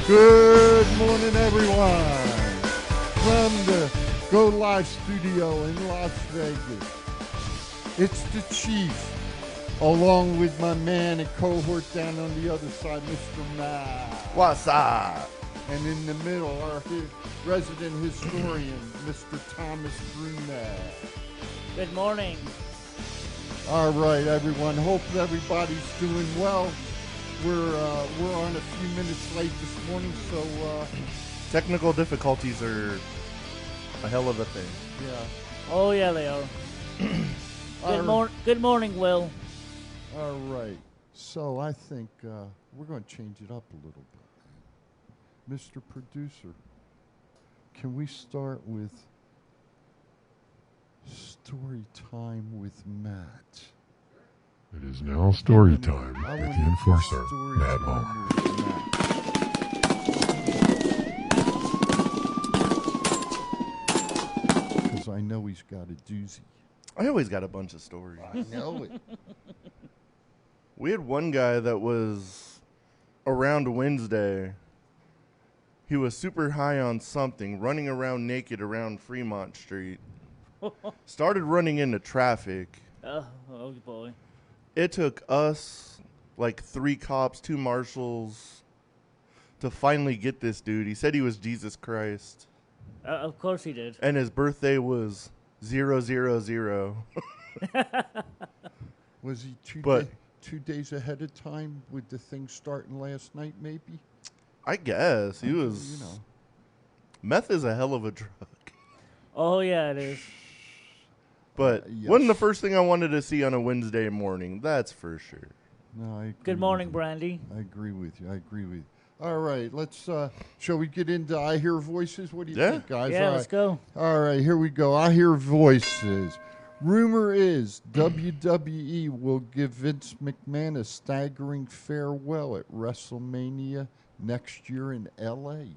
Good morning, everyone. From the Go Live studio in Las Vegas, it's the Chief, along with my man and cohort down on the other side, Mr. Matt. What's up? And in the middle, our resident historian, Mr. Thomas Brunette. Good morning. All right, everyone. Hope everybody's doing well. We're on a few minutes late this morning, so Technical difficulties are a hell of a thing. yeah. Oh, yeah, they are. Good morning, Will. All right. So I think we're going to change it up a little bit. Mr. Producer, can we start with story time with Matt? It is now story time I with want the enforcer, story Matt time Moore. with Matt. Because I know he's got a doozy. I always got a bunch of stories. I know it. We had one guy that was around Wednesday. He was super high on something, running around naked around Fremont Street. Started running into traffic. Oh boy. It took us, like 3 cops, 2 marshals, to finally get this dude. He said he was Jesus Christ. Of course he did. And his birthday was 000. Was he two days ahead of time with the thing starting last night, maybe? I guess. He was... You know. Meth is a hell of a drug. Oh, yeah, it is. But Yes. wasn't the first thing I wanted to see on a Wednesday morning. That's for sure. No, I agree Good morning, with you. Brandy. I agree with you. All right, let's, shall we get into I Hear Voices? What do you Yeah. think, guys? Yeah, All let's go. All right, here we go. I Hear Voices. Rumor is WWE will give Vince McMahon a staggering farewell at WrestleMania next year in L.A.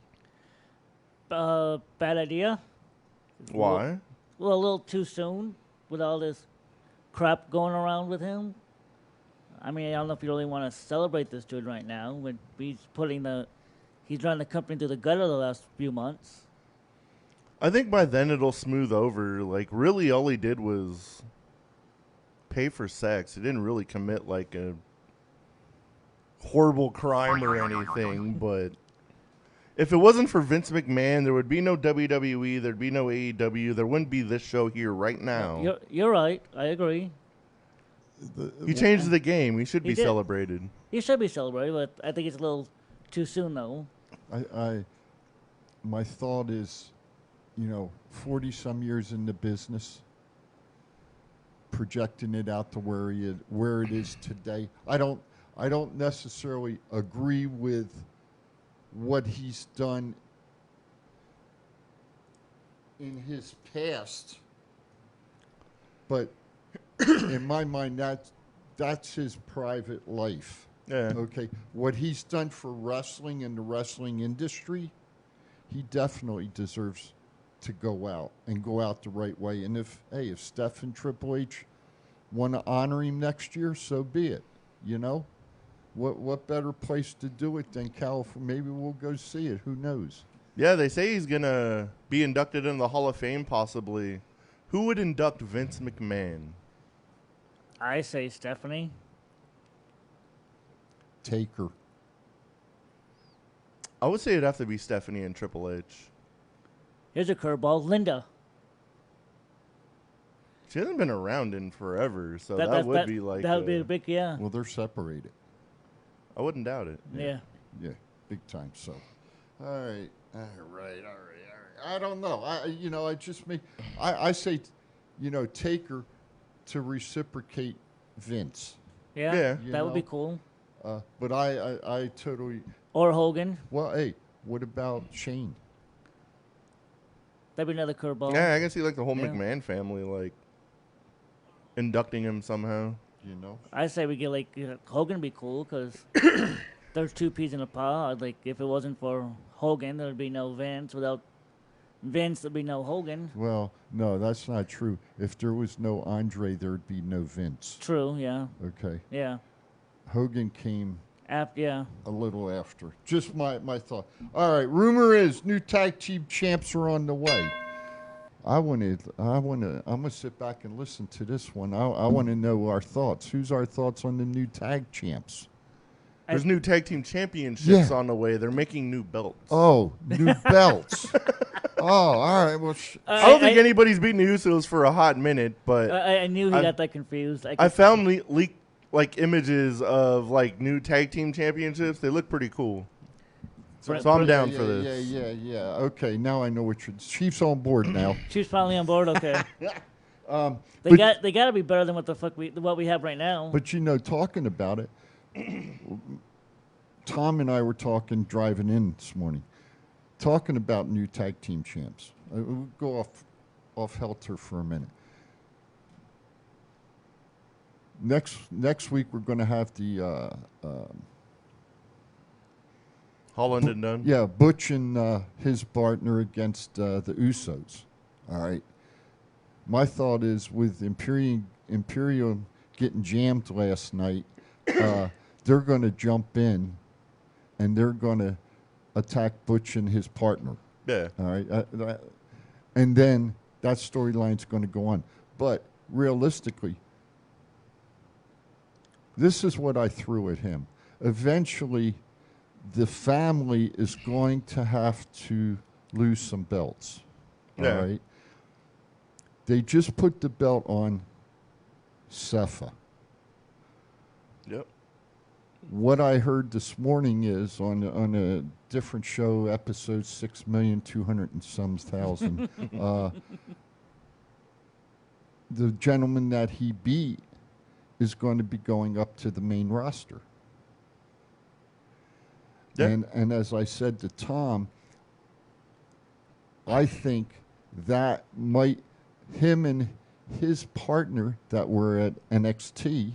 Bad idea. Why? Well, a little too soon with all this crap going around with him. I mean, I don't know if you really want to celebrate this dude right now. When he's running the company through the gutter the last few months. I think by then it'll smooth over. Like, really all he did was pay for sex. He didn't really commit, like, a horrible crime or anything. But if it wasn't for Vince McMahon, there would be no WWE, there'd be no AEW, there wouldn't be this show here right now. You're right. I agree. He changed the game. He should He be did. celebrated. He should be celebrated, but I think it's a little too soon, though. My thought is, 40-some years in the business, projecting it out to where it is today. I don't necessarily agree with what he's done in his past, but in my mind, that's his private life. Yeah. Okay, what he's done for wrestling and the wrestling industry, he definitely deserves to go out the right way. And if Steph and Triple H want to honor him next year, so be it. What better place to do it than California? Maybe we'll go see it. Who knows? Yeah, they say he's going to be inducted in the Hall of Fame possibly. Who would induct Vince McMahon? I say Stephanie. Taker. I would say it'd have to be Stephanie and Triple H. Here's a curveball. Linda. She hasn't been around in forever, so that would be like... That would be a big, yeah. Well, they're separated. I wouldn't doubt it. Yeah. Yeah, big time. So, all right. I don't know. I say, Taker to reciprocate Vince. Yeah, Yeah. that would be cool. But I totally. Or Hogan. Well, hey, what about Shane? That'd be another curveball. Yeah, I can see like the whole Yeah. McMahon family like inducting him somehow. I say we get Hogan would be cool because there's 2 peas in a pod. Like if it wasn't for Hogan, there'd be no Vince. Without Vince, there'd be no Hogan. Well, no, that's not true. If there was no Andre, there'd be no Vince. True, yeah. Okay. Yeah. Hogan came Yeah. A little after. Just my thought. All right. Rumor is new tag team champs are on the way. I'm gonna sit back and listen to this one. I want to know our thoughts. Who's our thoughts on the new tag champs? There's new tag team championships Yeah. on the way. They're making new belts. Oh, new belts. Oh, all right. Well, I don't think anybody's beaten the Usos for a hot minute, but I knew he got that confused. I found leaked like images of like new tag team championships. They look pretty cool. So I'm down for this. Yeah. Okay, now I know what you're. Chief's on board now. Chief's finally on board. Okay. They got to be better than what we have right now. But talking about it, Tom and I were talking driving in this morning, talking about new tag team champs. We'll go off helter for a minute. Next week we're going to have the Holland and Dunn. Yeah, Butch and his partner against the Usos. All right. My thought is with Imperium getting jammed last night, they're going to jump in and they're going to attack Butch and his partner. Yeah. All right. And then that storyline's going to go on. But realistically, this is what I threw at him. Eventually, the family is going to have to lose some belts. Yeah. All right. They just put the belt on Cepha. Yep. What I heard this morning is on a different show, episode 6,200,000 and some thousand. The gentleman that he beat is going to be going up to the main roster. Yep. And as I said to Tom, I think that might, him and his partner that were at NXT,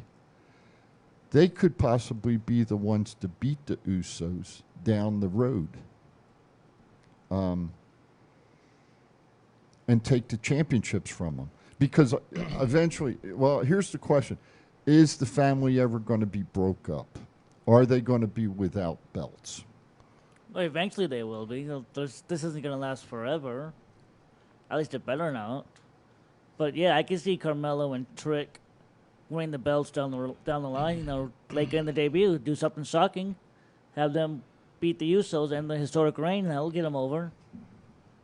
they could possibly be the ones to beat the Usos down the road. And take the championships from them. Because eventually, well, here's the question. Is the family ever going to be broke up? Are they going to be without belts? Well, eventually they will be. This isn't going to last forever. At least it better not. But yeah, I can see Carmelo and Trick winning the belts down the line. Like in the debut, do something shocking, have them beat the Usos and the historic reign. That'll get them over.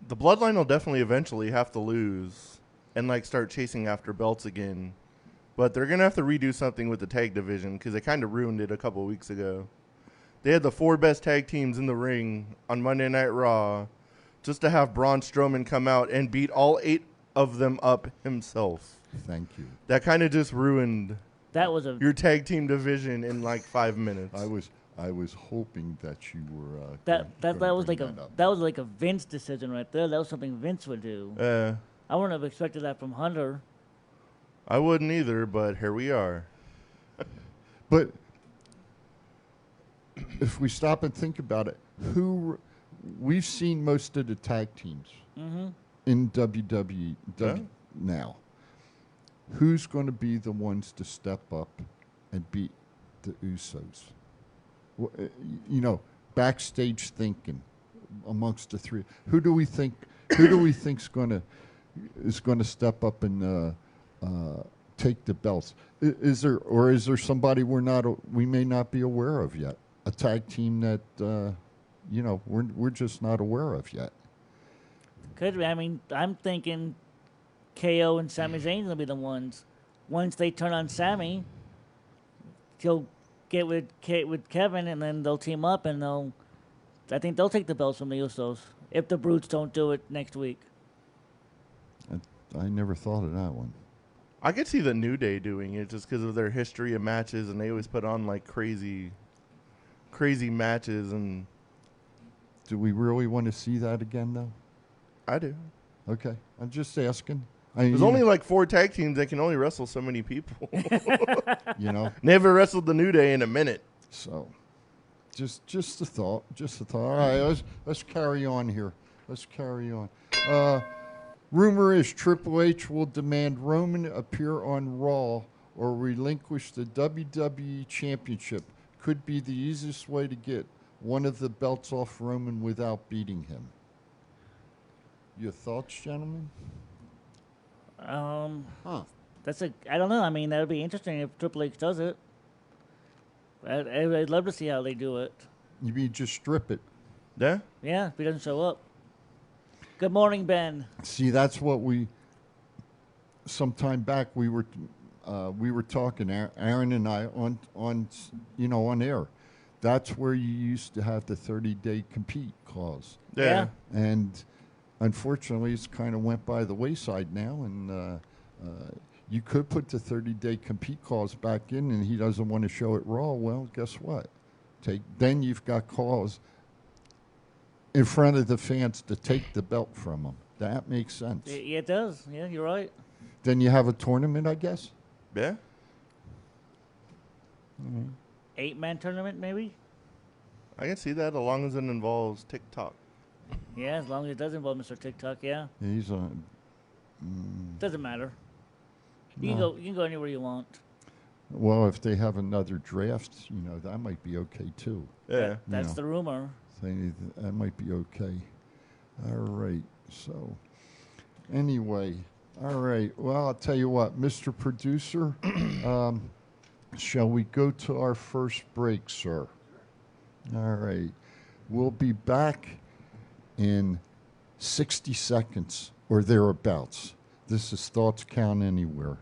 The Bloodline will definitely eventually have to lose and start chasing after belts again. But they're going to have to redo something with the tag division because they kind of ruined it a couple of weeks ago. They had the 4 best tag teams in the ring on Monday Night Raw just to have Braun Strowman come out and beat all 8 of them up himself. Thank you. That kind of just ruined your tag team division in 5 minutes. I was hoping that you were that was like a Vince decision right there. That was something Vince would do. I wouldn't have expected that from Hunter. I wouldn't either, but here we are. But if we stop and think about it, we've seen most of the tag teams in WWE now. Who's going to be the ones to step up and beat the Usos? Backstage thinking amongst the three. Who do we think is going to step up and take the belts? Is there somebody we may not be aware of yet? A tag team that we're just not aware of yet. Could be. I mean, I'm thinking KO and Sami Zayn will be the ones. Once they turn on Sami, he'll get with Kevin, and then they'll team up, and I think they'll take the belts from the Usos if the Brutes don't do it next week. I never thought of that one. I could see the New Day doing it just because of their history of matches, and they always put on crazy matches. And do we really want to see that again, though? I do. Okay, I'm just asking. There's only 4 tag teams that can only wrestle so many people. Never wrestled the New Day in a minute. So, just a thought. All right, let's carry on here. Rumor is Triple H will demand Roman appear on Raw or relinquish the WWE Championship. could be the easiest way to get one of the belts off Roman without beating him. Your thoughts, gentlemen? I don't know. I mean, that would be interesting if Triple H does it. I'd love to see how they do it. You mean just strip it? Yeah. Yeah, if he doesn't show up. Good morning, Ben. See, that's what some time back we were talking, Aaron and I, on air. That's where you used to have the 30-day compete clause. Yeah. And unfortunately, it's kind of went by the wayside now, and you could put the 30-day compete clause back in, and he doesn't want to show it Raw. Well, guess what? Then you've got cause in front of the fans to take the belt from him. That makes sense. Yeah, it does. Yeah, you're right. Then you have a tournament, I guess? Yeah. 8-man tournament, maybe? I can see that as long as it involves TikTok. Yeah, as long as it does involve Mr. TikTok, yeah. He's on. Doesn't matter. You can go anywhere you want. Well, if they have another draft, that might be okay too. Yeah. That's the rumor. That might be okay. All right. So, anyway, all right. Well, I'll tell you what, Mr. Producer, shall we go to our first break, sir? All right. We'll be back in 60 seconds or thereabouts. This is Thoughts Count Anywhere.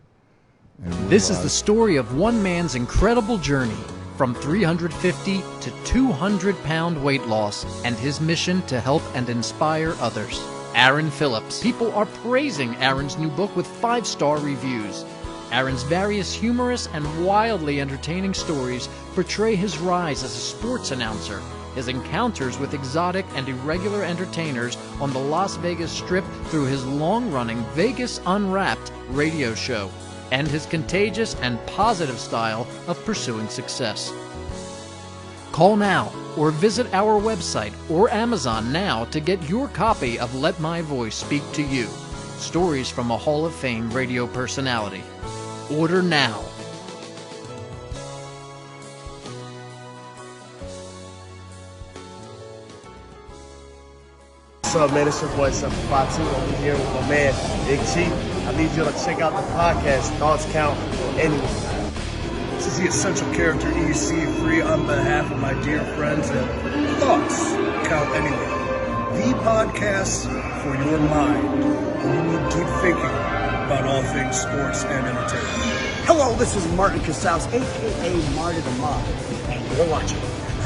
This is the story of one man's incredible journey from 350 to 200-pound weight loss and his mission to help and inspire others. Aaron Phillips. People are praising Aaron's new book with 5-star reviews. Aaron's various humorous and wildly entertaining stories portray his rise as a sports announcer, his encounters with exotic and irregular entertainers on the Las Vegas Strip through his long-running Vegas Unwrapped radio show, and his contagious and positive style of pursuing success. Call now or visit our website or Amazon now to get your copy of Let My Voice Speak to You, stories from a Hall of Fame radio personality. Order now. What's up, man? It's your boy, Fatu. I'm here with my man, Big G. I need you to check out the podcast, Thoughts Count Anywhere. This is the Essential Character EC3 on behalf of my dear friends at Thoughts Count Anywhere, the podcast for your mind when you need deep thinking about all things sports and entertainment. Hello, this is Martin Casals, a.k.a. Marty the Mob, and you're watching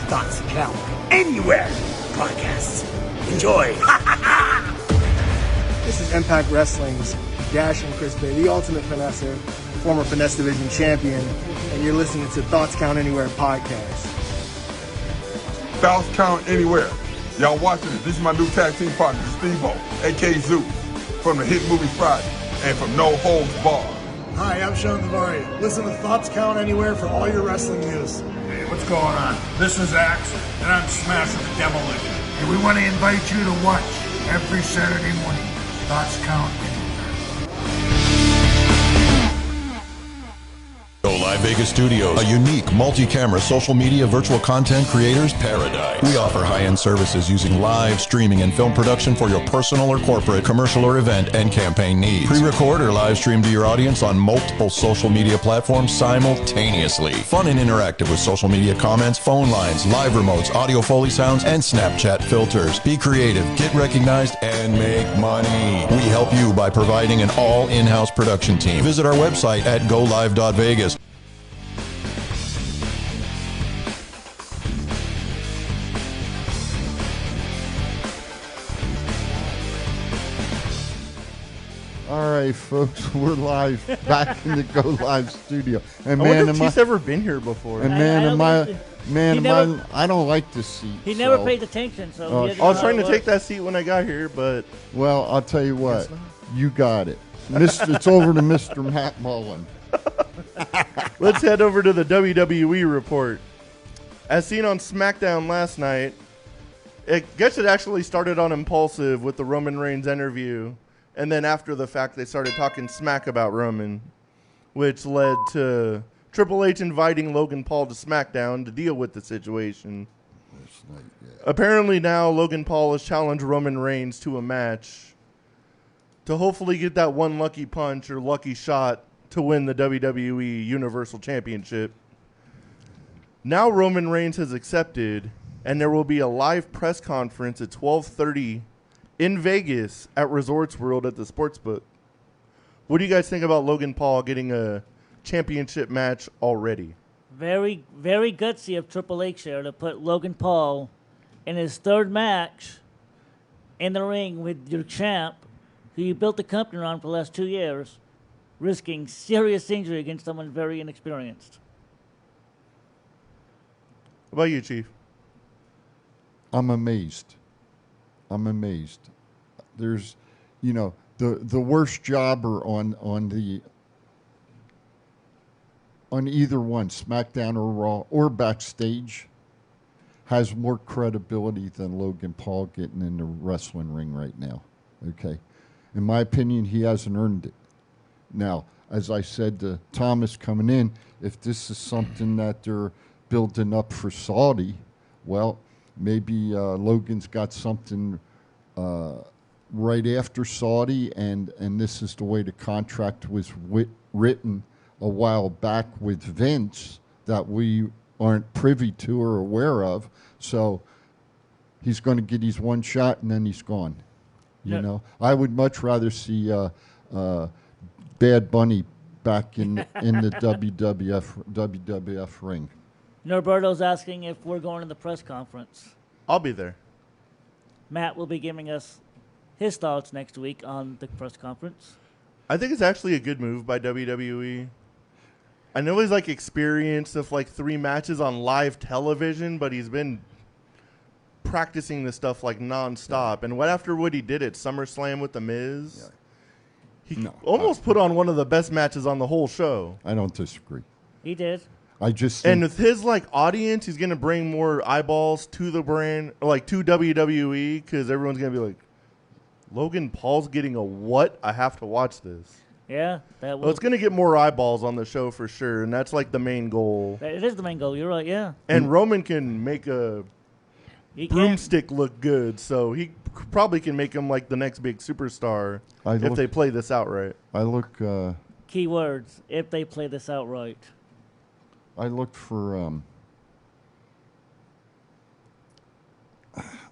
Thoughts Count Anywhere podcast. Enjoy. This is Impact Wrestling's Dash and Chris Bay, the ultimate finesser, former Finesse Division champion, and you're listening to Thoughts Count Anywhere podcast. Thoughts Count Anywhere. Y'all watching it. This is my new tag team partner, Steve-O, a.k.a. Zeus, from the hit movie Friday, and from No Holds Barred. Hi, I'm Sean Navari. Listen to Thoughts Count Anywhere for all your wrestling news. Hey, what's going on? This is Axe, and I'm smashing the demolition. And we want to invite you to watch every Saturday morning. Thoughts Count Anywhere. Go Live Vegas Studios, a unique multi-camera social media virtual content creators paradise. We offer high-end services using live streaming and film production for your personal or corporate, commercial or event and campaign needs. Pre-record or live stream to your audience on multiple social media platforms simultaneously. Fun and interactive with social media comments, phone lines, live remotes, audio Foley sounds, and Snapchat filters. Be creative, get recognized, and make money. We help you by providing an all in-house production team. Visit our website at golive.vegas. All right, folks, we're live back in the Go Live studio. And I wonder if he's ever been here before. And I don't like this seat. He never paid attention, so I was trying to take that seat when I got here, but well, I'll tell you what, you got it. It's over to Mr. Matt Mullen. Let's head over to the WWE report. As seen on SmackDown last night, I guess it actually started on Impulsive with the Roman Reigns interview. And then after the fact, they started talking smack about Roman, which led to Triple H inviting Logan Paul to SmackDown to deal with the situation. Apparently now Logan Paul has challenged Roman Reigns to a match to hopefully get that one lucky punch or lucky shot to win the WWE Universal Championship. Now Roman Reigns has accepted, and there will be a live press conference at 12:30 in Vegas at Resorts World at the Sportsbook. What do you guys think about Logan Paul getting a championship match already? Very, very gutsy of Triple H there to put Logan Paul in his third match in the ring with your champ, who you built the company around for the last 2 years, risking serious injury against someone very inexperienced. What about you, Chief? I'm amazed. There's, the worst jobber on either one, SmackDown or Raw or backstage, has more credibility than Logan Paul getting in the wrestling ring right now. Okay, in my opinion, he hasn't earned it. Now, as I said to Thomas coming in, if this is something that they're building up for Saudi, well, maybe Logan's got something right after Saudi, and this is the way the contract was written a while back with Vince that we aren't privy to or aware of. So he's going to get his one shot and then he's gone. You know, I would much rather see Bad Bunny back in the WWF ring. Norberto's asking if we're going to the press conference. I'll be there. Matt will be giving us his thoughts next week on the press conference. I think it's actually a good move by WWE. I know he's experienced of 3 matches on live television, but he's been practicing this stuff nonstop. And after what he did at SummerSlam with The Miz, he almost put on one of the best matches on the whole show. I don't disagree. He did. And with his audience, he's gonna bring more eyeballs to the brand, to WWE, because everyone's gonna be like, Logan Paul's getting a what? I have to watch this. Yeah, that will. Well, it's gonna get more eyeballs on the show for sure, and that's the main goal. It is the main goal. You're right. Yeah. And Roman can make a broomstick look good, so he probably can make him the next big superstar if they play this out right. Key words: if they play this out right. I looked for.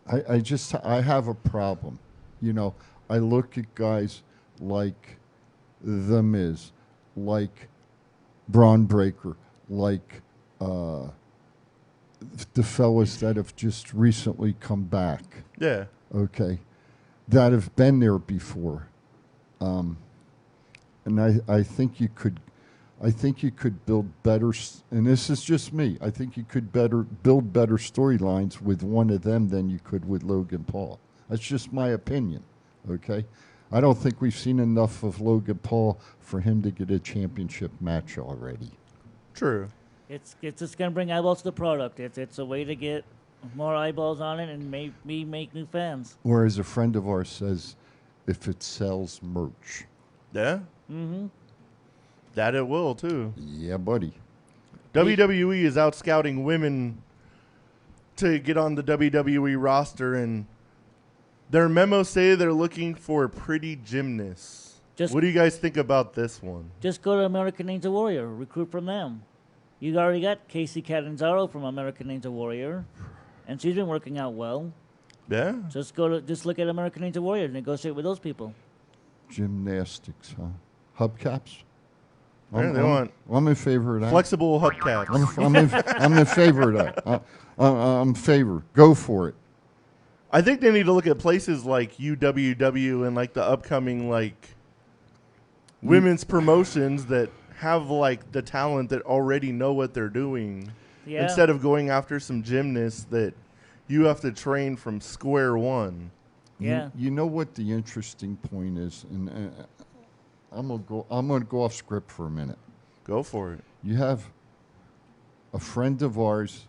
I have a problem. I look at guys like The Miz, like Braun Breaker, like the fellas that have just recently come back. Yeah. Okay. That have been there before. And I think you could. I think you could build better, and this is just me, I think you could build better storylines with one of them than you could with Logan Paul. That's just my opinion, okay? I don't think we've seen enough of Logan Paul for him to get a championship match already. True. It's just going to bring eyeballs to the product. It's a way to get more eyeballs on it and maybe make new fans. Or as a friend of ours says, if it sells merch. Yeah? Mm-hmm. That it will, too. Yeah, buddy. WWE is out scouting women to get on the WWE roster, and their memos say they're looking for pretty gymnasts. What do you guys think about this one? Just go to American Ninja Warrior. Recruit from them. You already got Casey Catanzaro from American Ninja Warrior, and she's been working out well. Yeah. Just look at American Ninja Warrior and negotiate with those people. Gymnastics, huh? Hubcaps? I'm in favor of that. Flexible hubcaps. I'm in favor of that. I'm in favor. Go for it. I think they need to look at places like UWW and the upcoming women's promotions that have the talent that already know what they're doing. Yeah. Instead of going after some gymnasts that you have to train from square one. Yeah. You know what the interesting point is, and I'm gonna go off script for a minute. Go for it. You have a friend of ours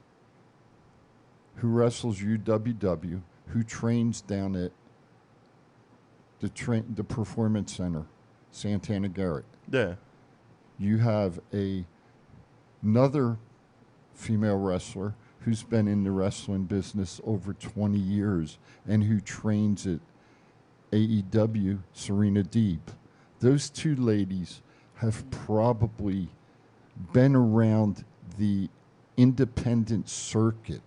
who wrestles UWW, who trains down at the Performance Center, Santana Garrett. Yeah. You have a Another female wrestler who's been in the wrestling business over 20 years and who trains at AEW, Serena Deeb. Those two ladies have probably been around the independent circuit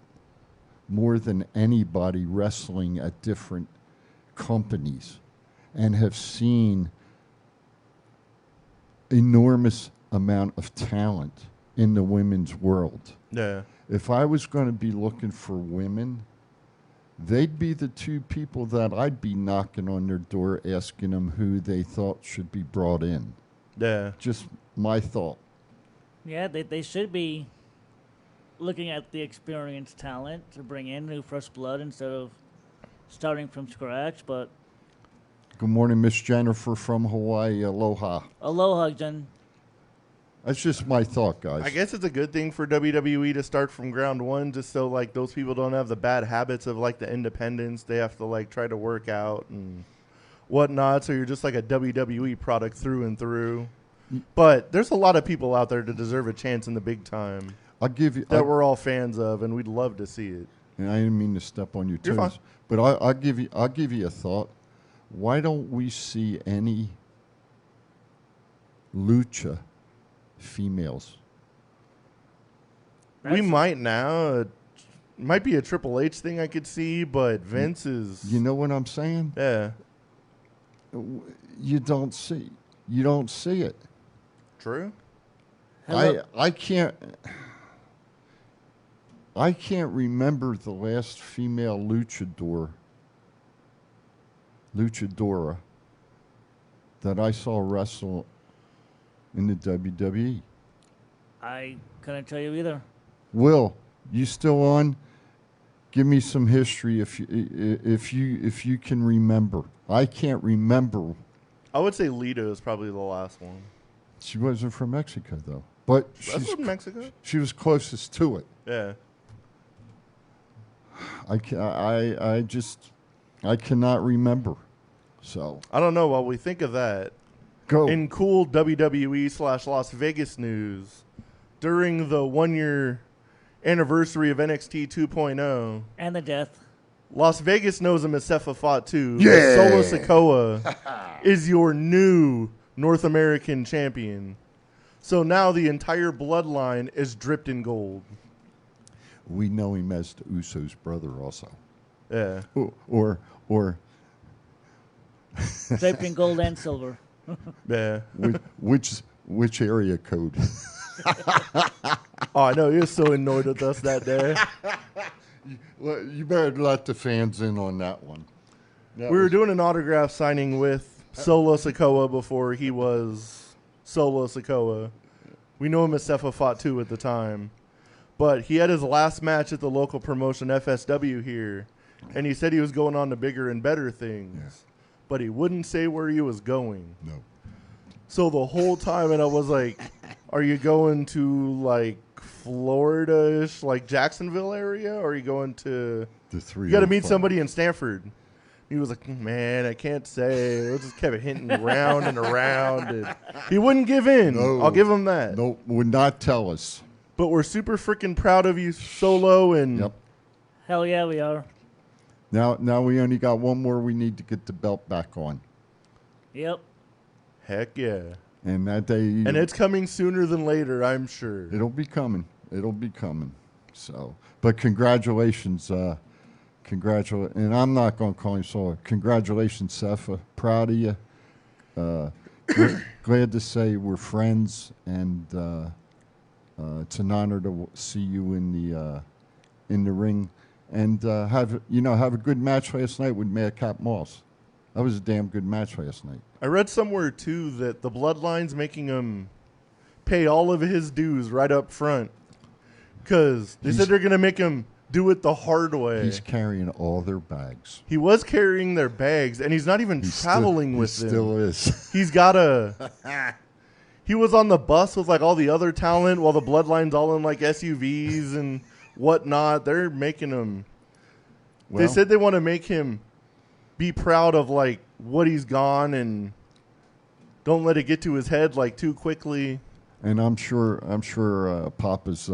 more than anybody wrestling at different companies and have seen enormous amount of talent in the women's world. Yeah. If I was going to be looking for women, they'd be the two people that I'd be knocking on their door asking them who they thought should be brought in. Yeah. Just my thought. Yeah, they should be looking at the experienced talent to bring in new fresh blood instead of starting from scratch. But Good morning, Miss Jennifer from Hawaii. Aloha. aloha, Jen. That's just my thought, guys. I guess it's a good thing for WWE to start from ground one, just so like those people don't have the bad habits of like the independents. They have to like try to work out and whatnot. So you're just like a WWE product through and through. But there's a lot of people out there that deserve a chance in the big time. I'll give you that we're all fans of, and we'd love to see it. And I didn't mean to step on your You're toes, fine. but I'll give you a thought. Why don't we see any lucha females? We might now. It might be a Triple H thing I could see, but Vince is. You know what I'm saying? Yeah. You don't see it. True. I can't remember the last female luchadora that I saw wrestle in the WWE. I couldn't tell you either. Will, you still on? Give me some history if you can remember. I can't remember. I would say Lita is probably the last one. She wasn't from Mexico though, but That's from Mexico. she was closest to it. Yeah. I cannot remember. So I don't know. While we think of that, go in cool WWE/Las Vegas news, during the 1-year anniversary of NXT 2.0, And the death. Las Vegas knows a Mustafa fought too. Yeah. Solo Sikoa is your new North American champion. So now the entire bloodline is dripped in gold. We know him as the Usos' brother also. Yeah. Or Draped in gold and silver. Yeah. which area code? Oh, I know. You're so annoyed with us that day. Well, you better let the fans in on that one. We were doing an autograph signing with Solo Sikoa before he was Solo Sikoa. We know him as Mustafa fought too at the time. But he had his last match at the local promotion FSW here, and he said he was going on to bigger and better things. Yeah. But he wouldn't say where he was going. No. So the whole time, and I was like, are you going to, like, Florida-ish, like Jacksonville area? Or are you going to... The 305. You got to meet somebody in Stanford. He was like, man, I can't say. I just kept hitting round and around. And he wouldn't give in. No. I'll give him that. No, would not tell us. But we're super freaking proud of you, Solo. And Yep. Hell yeah, we are. Now we only got one more we need to get the belt back on. Yep. heck yeah. And that day... And it's coming sooner than later, I'm sure. It'll be coming. It'll be coming. So, but congratulations. And I'm not going to call him Solo. Congratulations, Sefa. Proud of you. Glad to say we're friends, and it's an honor to see you in the ring, and have a good match last night with Madcap Moss. That was a damn good match last night. I read somewhere too that the Bloodline's making him pay all of his dues right up front, because they said they're going to make him do it the hard way. He's carrying all their bags. He was carrying their bags, and he's not even traveling with them. He still is. He's got he was on the bus with like all the other talent, while the Bloodline's all in like SUVs and whatnot. They're making him. They said they want to make him be proud of like what he's gone, and don't let it get to his head like too quickly. And I'm sure Papa's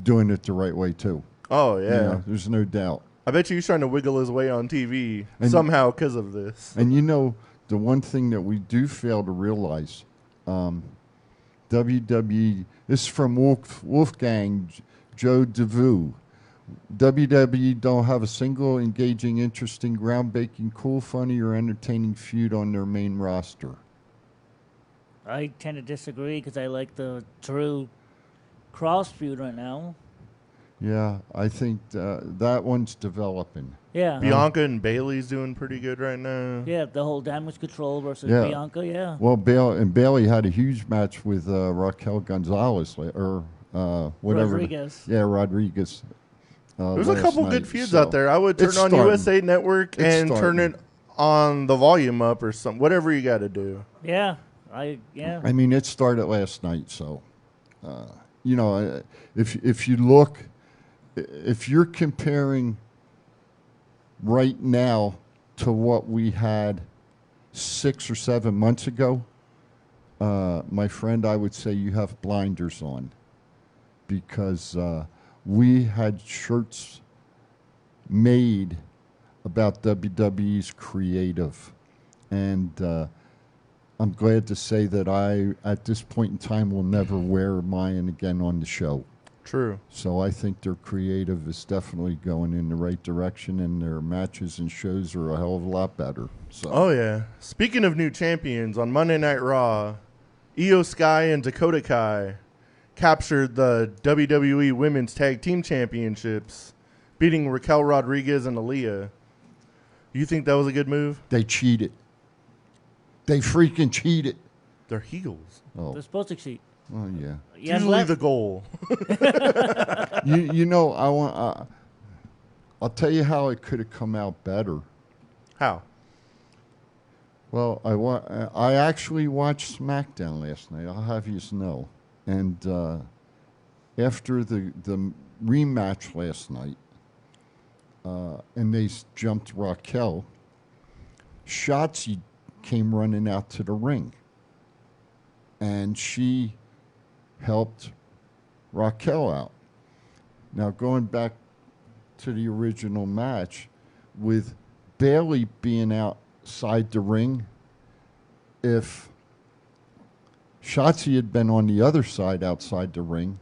doing it the right way too. Oh, yeah. You know, there's no doubt. I bet you he's trying to wiggle his way on TV And- somehow because of this. And you know, the one thing that we do fail to realize, WWE, this is from Wolfgang Joe DeVue. WWE don't have a single engaging, interesting, groundbreaking, cool, funny, or entertaining feud on their main roster. I tend to disagree because I like the Drew Cross feud right now. Yeah, I think that one's developing. Yeah. Bianca and Bailey's doing pretty good right now. Yeah, the whole Damage Control versus Yeah. Bianca, yeah. Well, Bailey had a huge match with Raquel Gonzalez, or whatever. Rodriguez. Yeah, Rodriguez. There's a last couple night, good feuds so out there. I would turn it's on starting. USA Network It's and turn starting. it on the volume up or something. Whatever you got to do. Yeah. I mean, it started last night, so you know, if you look, if you're comparing right now to what we had 6 or 7 months ago, my friend, I would say you have blinders on, because we had shirts made about WWE's creative, and I'm glad to say that I, at this point in time, will never wear mine again on the show. True. So I think their creative is definitely going in the right direction, and their matches and shows are a hell of a lot better. So. Oh, yeah. Speaking of new champions, on Monday Night Raw, Io Sky and Dakota Kai captured the WWE Women's Tag Team Championships, beating Raquel Rodriguez and Aaliyah. You think that was a good move? They cheated. They freaking cheated. They're heels. Oh, They're supposed to cheat. oh yeah. Yeah, Usually the goal. You know, I'll tell you how it could have come out better. How? Well, I actually watched SmackDown last night. I'll have you know. And after the rematch last night, and they jumped Raquel, Shotzi came running out to the ring, and she helped Raquel out. Now, going back to the original match, with Bailey being outside the ring, if Shotzi had been on the other side outside the ring,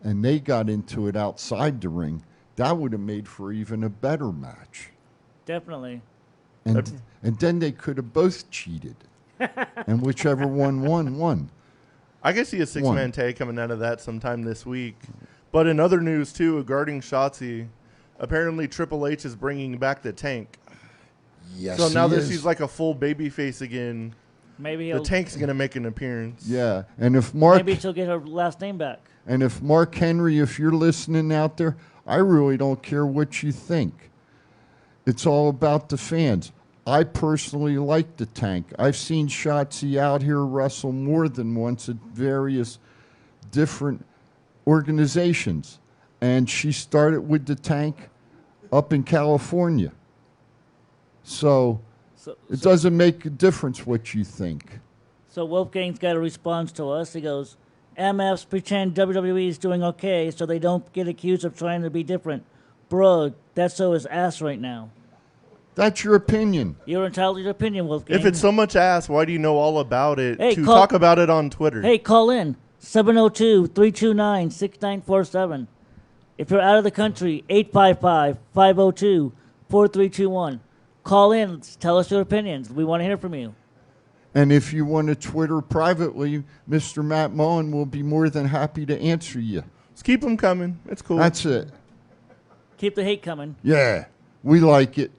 and they got into it outside the ring, that would have made for even a better match. Definitely. And then they could have both cheated. And whichever one won. I can see a six-man tag coming out of that sometime this week. But in other news, too, regarding Shotzi, apparently Triple H is bringing back the Tank. Yes, so now he that is. she's like a full baby face again, Maybe the Tank's going to make an appearance. Yeah, and if Mark maybe she'll get her last name back. and if Mark Henry, if you're listening out there, I really don't care what you think. It's all about the fans. I personally like the Tank. I've seen Shotzi out here wrestle more than once at various different organizations. And she started with the Tank up in California. So it doesn't make a difference what you think. So Wolfgang's got a response to us. He goes, MFs pretend WWE is doing okay so they don't get accused of trying to be different. Bro, that's so his ass right now. That's your opinion. You're entitled to your opinion, Wolfgang. If it's so much ass, why do you know all about it Hey, to call- talk about it on Twitter? Hey, call in 702-329-6947. If you're out of the country, 855-502-4321. Call in. Tell us your opinions. We want to hear from you. And if you want to Twitter privately, Mr. Matt Mullen will be more than happy to answer you. Let's keep them coming. It's cool. That's it. Keep the hate coming. Yeah, we like it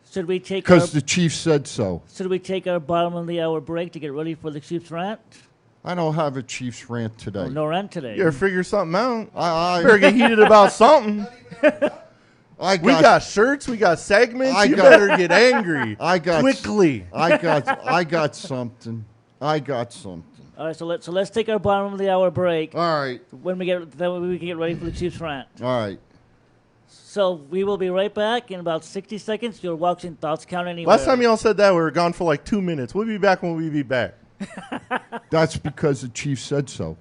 Should we take our, because the chief said so. should we take our bottom of the hour break to get ready for the Chiefs rant? I don't have a Chiefs rant today. Oh, no rant today. You gotta figure something out. I Better get heated about something. I We got shirts. We got segments. I You got- better get angry. I got quickly. I got something. I got something. All right, so let's take our bottom of the hour break. All right. When we get that way we can get ready for the Chiefs rant. All right. So we will be right back in about 60 seconds. You're watching Thoughts Count Anywhere. Last time y'all said that, we were gone for like 2 minutes. We'll be back when we be back. That's because the chief said so.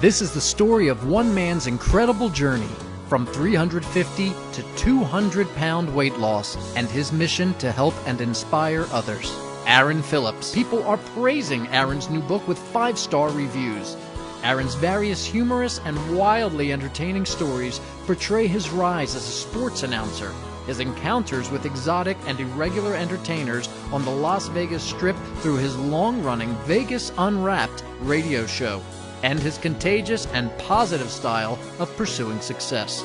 This is the story of one man's incredible journey from 350 to 200-pound weight loss and his mission to help and inspire others. Aaron Phillips. People are praising Aaron's new book with 5-star reviews. Aaron's various humorous and wildly entertaining stories portray his rise as a sports announcer, his encounters with exotic and irregular entertainers on the Las Vegas Strip through his long-running Vegas Unwrapped radio show, and his contagious and positive style of pursuing success.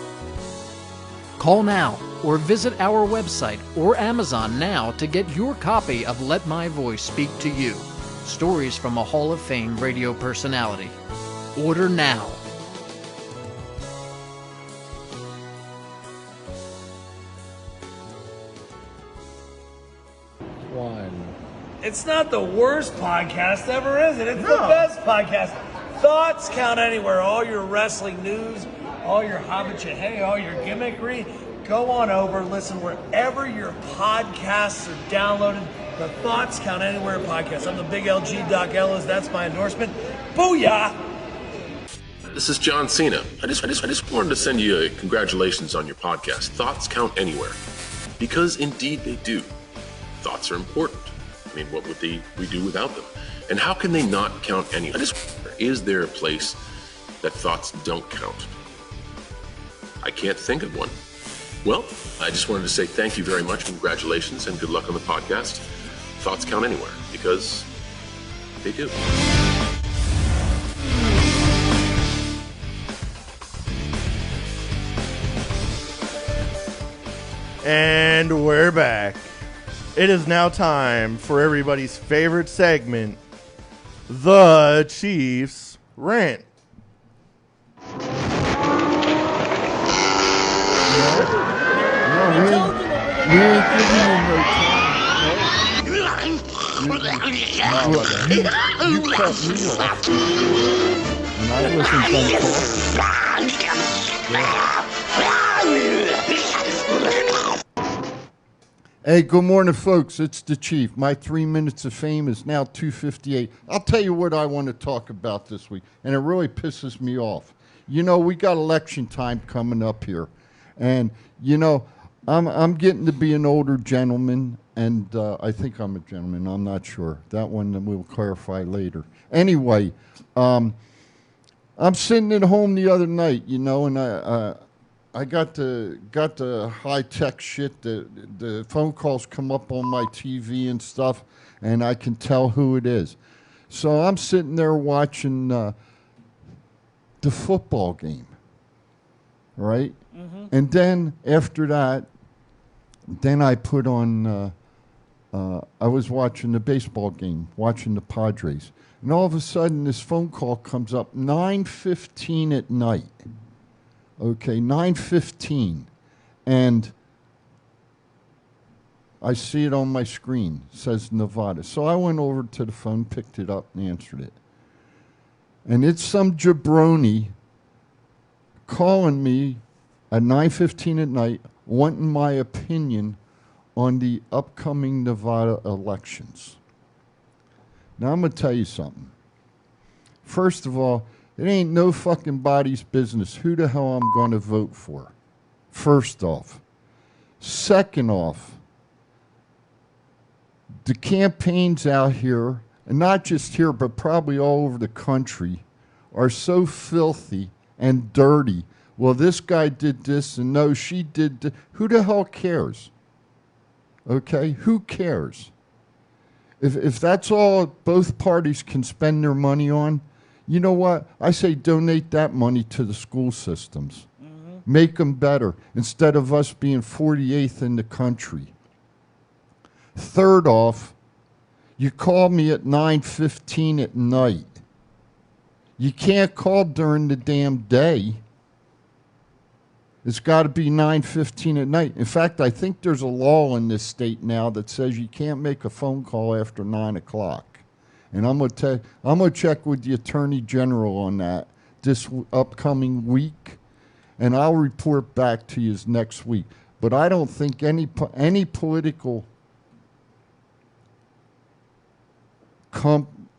Call now or visit our website or Amazon now to get your copy of Let My Voice Speak to You, stories from a Hall of Fame radio personality. Order now. It's not the worst podcast ever, is it? It's the best podcast. Thoughts count anywhere. All your wrestling news, all your hobbit-cha-hey, all your gimmickry. Go on over, listen wherever your podcasts are downloaded. The Thoughts Count Anywhere podcast. I'm the big LG Doc Ellis. That's my endorsement. Booyah! This is John Cena. I just wanted to send you a congratulations on your podcast. Thoughts count anywhere. Because indeed they do. Thoughts are important. I mean, what would we do without them? And how can they not count anywhere? Is there a place that thoughts don't count? I can't think of one. Well, I just wanted to say thank you very much, congratulations, and good luck on the podcast. Thoughts count anywhere, because they do. And we're back. It is now time for everybody's favorite segment, The Chiefs Rant. We ain't giving you no time. You cut me off. And I wasn't done talking. Hey, good morning, folks. It's the Chief. My 3 minutes of fame is now 2:58. I'll tell you what I want to talk about this week, and it really pisses me off. You know, we got election time coming up here, and you know, I'm getting to be an older gentleman, and I think I'm a gentleman. I'm not sure. That one we'll clarify later. Anyway, I'm sitting at home the other night, you know, and I got the high tech shit. The phone calls come up on my TV and stuff, and I can tell who it is. So I'm sitting there watching the football game, right? Mm-hmm. And then after that, then I put on. I was watching the baseball game, watching the Padres, and all of a sudden this phone call comes up 9:15 at night. Okay, 9:15, and I see it on my screen. It says Nevada. So I went over to the phone, picked it up, and answered it. And it's some jabroni calling me at 9:15 at night, wanting my opinion on the upcoming Nevada elections. Now, I'm going to tell you something. First of all, it ain't no fucking body's business who the hell I'm going to vote for. First off. Second off, the campaigns out here, and not just here, but probably all over the country, are so filthy and dirty. Well, this guy did this, and no, she did this. Who the hell cares? Okay? Who cares? If that's all both parties can spend their money on, you know what? I say donate that money to the school systems. Mm-hmm. Make them better instead of us being 48th in the country. Third off, you call me at 9:15 at night. You can't call during the damn day. It's got to be 9:15 at night. In fact, I think there's a law in this state now that says you can't make a phone call after 9 o'clock. And I'm gonna check with the Attorney General on that this upcoming week, and I'll report back to you next week. But I don't think any political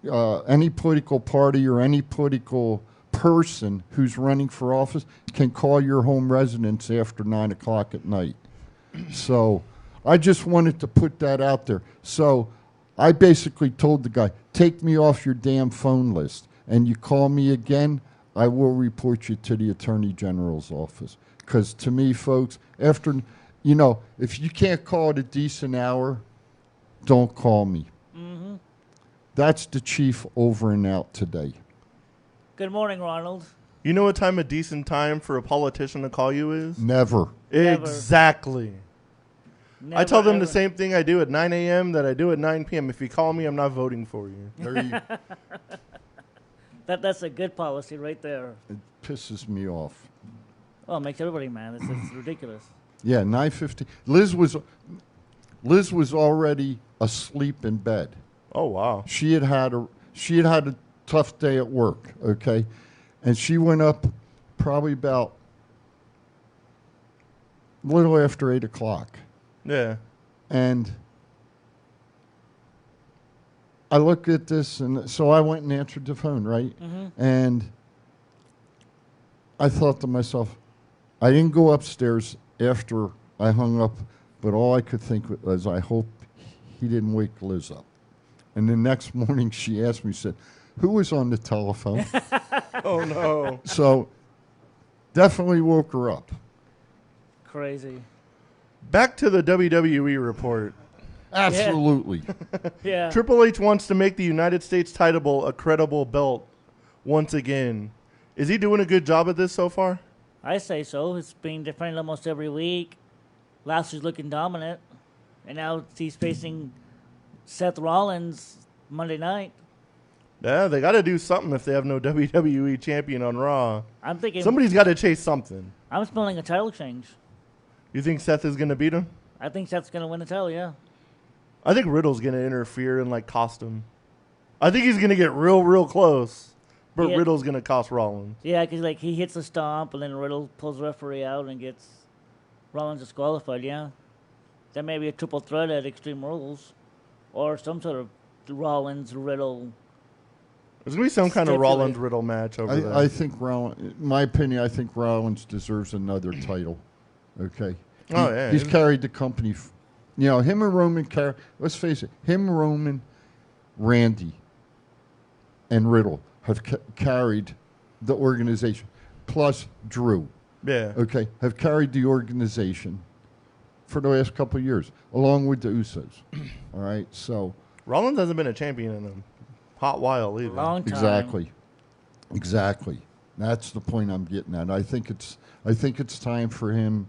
any political party or any political person who's running for office can call your home residence after 9 o'clock at night. So I just wanted to put that out there. So I basically told the guy, take me off your damn phone list. And you call me again, I will report you to the Attorney General's office. Because to me, folks, after, if you can't call at a decent hour, don't call me. Mm-hmm. That's the chief over and out today. Good morning, Ronald. You know what time a decent time for a politician to call you is? Never. Exactly. Never, I tell them ever. the same thing I do at 9 a.m. that I do at 9 p.m. If you call me, I'm not voting for you. There you That's a good policy right there. It pisses me off. Oh, it makes everybody mad. It's ridiculous. Yeah, 9:50. Liz was already asleep in bed. Oh wow. She had had a tough day at work, okay? And she went up probably about a little after 8 o'clock. Yeah. And I look at this, and so I went and answered the phone, right? Mm-hmm. And I thought to myself, I didn't go upstairs after I hung up, but all I could think was, I hope he didn't wake Liz up. And the next morning she asked me, said, who was on the telephone? Oh, no. So definitely woke her up. Crazy. Back to the WWE report. Absolutely. Yeah. Triple H wants to make the United States title a credible belt once again. Is he doing a good job at this so far? I say so. It's being defended almost every week. Last was looking dominant. And now he's facing Seth Rollins Monday night. Yeah, they got to do something if they have no WWE champion on Raw. I'm thinking Somebody's got to chase something. I'm smelling a title change. You think Seth is going to beat him? I think Seth's going to win the title, yeah. I think Riddle's going to interfere and, cost him. I think he's going to get real close. But Yeah. Riddle's going to cost Rollins. Yeah, because he hits a stomp and then Riddle pulls the referee out and gets Rollins disqualified, yeah. That may be a triple threat at Extreme Rules. Or some sort of Rollins-Riddle. There's going to be some kind of Rollins-Riddle match over there. I think in my opinion, I think Rollins deserves another title. Okay. Oh, yeah. He's carried the company. Him and Roman let's face it, Roman, Randy, and Riddle have carried the organization. Plus Drew. Yeah. Okay. Have carried the organization for the last couple of years, along with the Usos. All right. So Rollins hasn't been a champion in a hot while either. Long time. Exactly. That's the point I'm getting at. I think it's time for him,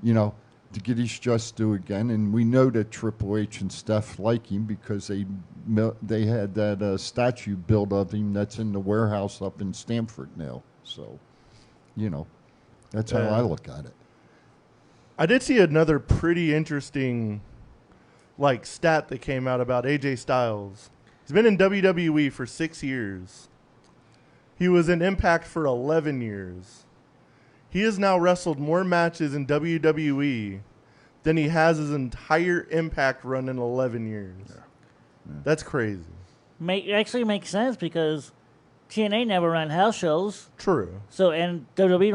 to get his just due again. And we know that Triple H and Steph like him because they had that statue built of him that's in the warehouse up in Stamford now. So, that's how I look at it. I did see another pretty interesting, stat that came out about AJ Styles. He's been in WWE for 6 years. He was in Impact for 11 years. He has now wrestled more matches in WWE than he has his entire Impact run in 11 years. Yeah. That's crazy. Actually makes sense because TNA never ran house shows. True. So and WWE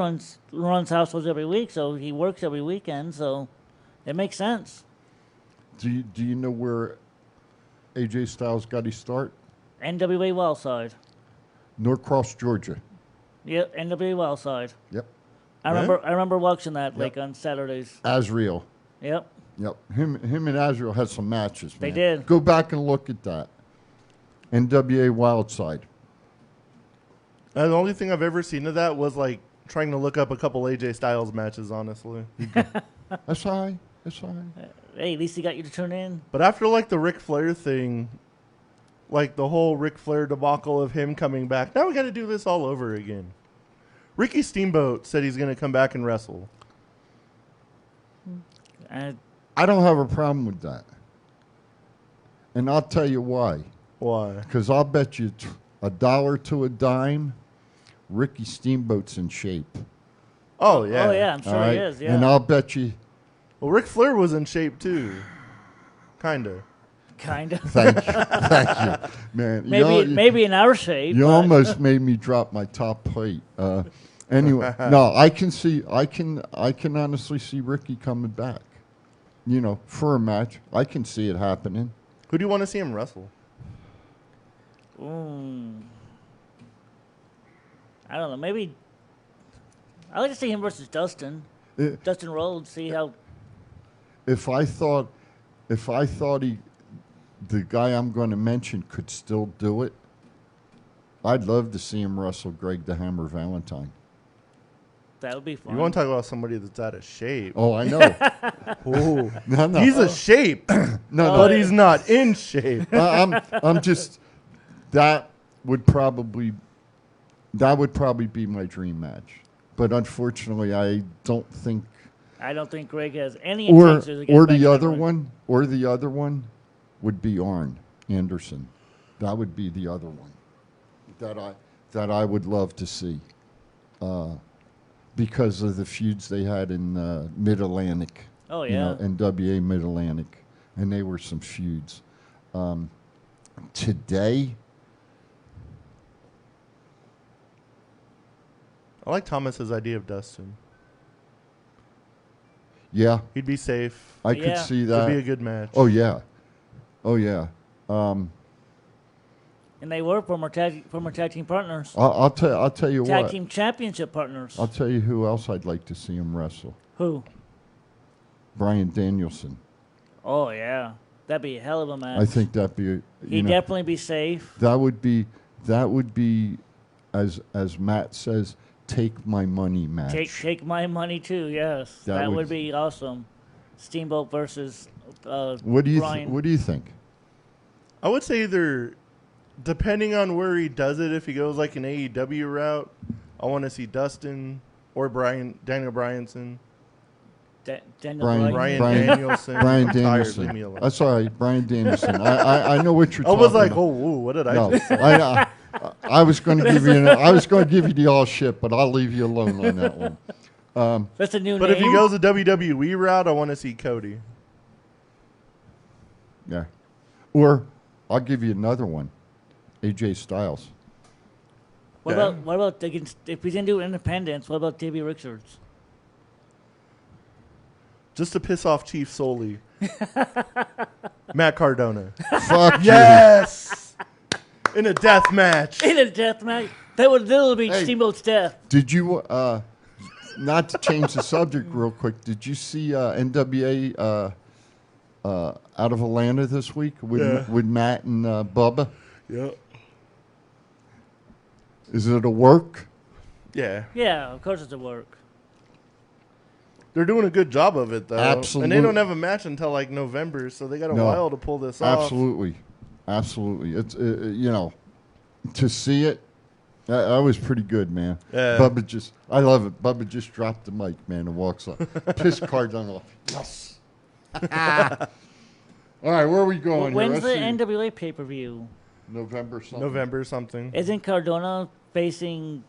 runs house shows every week, so he works every weekend. So it makes sense. Do you know where AJ Styles got his start? NWA Wildside. Norcross, Georgia. Yep, NWA Wildside. Yep. I remember watching that on Saturdays. Azrael. Yep. Him and Azrael had some matches, man. They did. Go back and look at that. NWA Wildside. The only thing I've ever seen of that was trying to look up a couple AJ Styles matches, honestly. That's fine. Hey, at least he got you to tune in. But after the Ric Flair thing, the whole Ric Flair debacle of him coming back, now we got to do this all over again. Ricky Steamboat said he's going to come back and wrestle. I don't have a problem with that. And I'll tell you why. Why? Because I'll bet you $1 to a dime, Ricky Steamboat's in shape. Oh, yeah. Oh, yeah, I'm sure he is, yeah. And I'll bet you... Well, Ric Flair was in shape, too. Kind of. Kind of. Thank you, man. Maybe in our shape. You but- almost made me drop my top plate. Anyway, no, I can honestly see Ricky coming back. You know, for a match, I can see it happening. Who do you want to see him wrestle? I don't know. Maybe I like to see him versus Dustin. Dustin Rhodes. See how. If I thought the guy I'm going to mention could still do it, I'd love to see him wrestle Greg the Hammer Valentine. That would be fun. You want to talk about somebody that's out of shape? Oh, I know. No. He's a shape, but he's not in shape. I'm just that would probably be my dream match, but unfortunately, I don't think. I don't think Greg has any intentions of getting or back the to other ring. one, or the other one, would be Arn Anderson. That would be the other one that I would love to see, because of the feuds they had in Mid Atlantic. Oh, you know, NWA Mid Atlantic, and they were some feuds. Today, I like Thomas's idea of Dustin. yeah, He'd be safe. I could see that. It'd be a good match. Oh yeah. And they were former tag team partners. I'll tell you Tag what. team championship partners. I'll tell you who else I'd like to see him wrestle. Who? Brian Danielson. Oh yeah, that'd be a hell of a match. I think that'd be. He'd definitely be safe. That would be, as Matt says, take my money match. Take my money too. Yes, that would be awesome. Steamboat versus What do you Brian. What do you think? I would say either, depending on where he does it, if he goes like an AEW route, I want to see Dustin or Daniel Bryanson. Danielson. Danielson. Brian I'm tired, leave me Danielson. alone. That's all right, Brian Danielson. I know what you're I talking was like, about. oh, what did I No, just say? I was going to give you. I was going to give you the all shit, but I'll leave you alone on that one. That's a new But name. if he goes the WWE route, I want to see Cody. Yeah, or I'll give you another one, AJ Styles. What about if he's into independence? What about Davey Richards? Just to piss off Chief Solely. Matt Cardona. Fuck yes! In a death match. In a death match? That would literally be Hey. Steamboat's death. Did you? Not to change the subject real quick. Did you see NWA out of Atlanta this week with Matt and Bubba? Yeah. Is it a work? Yeah. Yeah, of course it's a work. They're doing a good job of it, though. Absolutely. And they don't have a match until like November, so they got a while to pull this off. Absolutely. It's to see it. That was pretty good, man. Yeah. I love it. Bubba just dropped the mic, man, and walks up. Piss Cardona off. Yes. All right, where are we going When's here? the NWA pay-per-view? November something. Isn't Cardona facing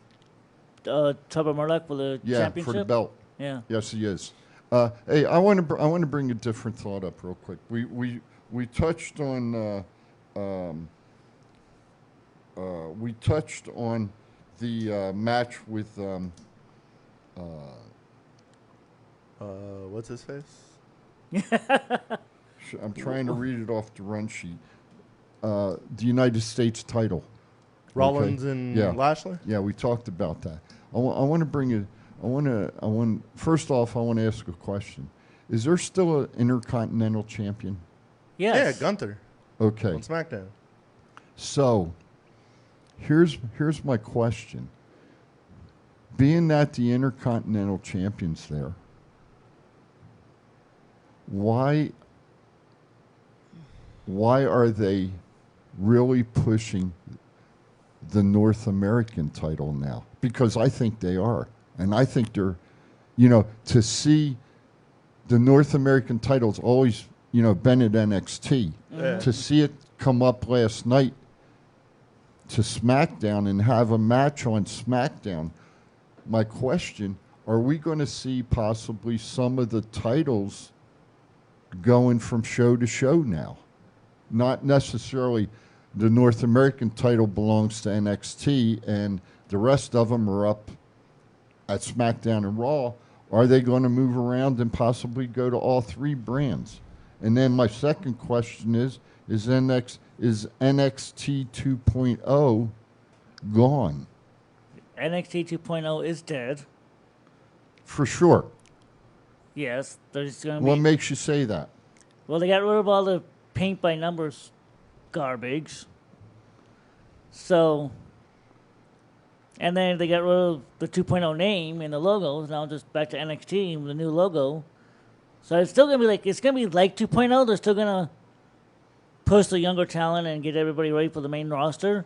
Trevor Murdoch for the championship? For the belt. Yeah. Yes, he is. Hey, I want to bring a different thought up real quick. We touched on the match with what's his face? I'm trying to read it off the run sheet. The United States title. Rollins and Lashley? Yeah, we talked about that. I want to bring it. First off, I want to ask a question. Is there still an Intercontinental Champion? Yes. Yeah, Gunther. Okay. On SmackDown. So, here's my question. Being that the Intercontinental Champion's there, why are they really pushing the North American title now? Because I think they are. And I think they're, to see the North American title's always, been at NXT. Yeah. To see it come up last night to SmackDown and have a match on SmackDown, my question, are we going to see possibly some of the titles going from show to show now? not necessarily the North American title belongs to NXT and the rest of them are up at SmackDown and Raw. Are they going to move around and possibly go to all three brands? And then my second question is NXT 2.0 gone? NXT 2.0 is dead. For sure. Yes, there's going to be... What makes you say that? Well, they got rid of all the paint by numbers garbage. So... And then they got rid of the 2.0 name and the logo. Now just back to NXT with the new logo. So it's still going to be like, it's going to be like 2.0. They're still going to push the younger talent and get everybody ready for the main roster.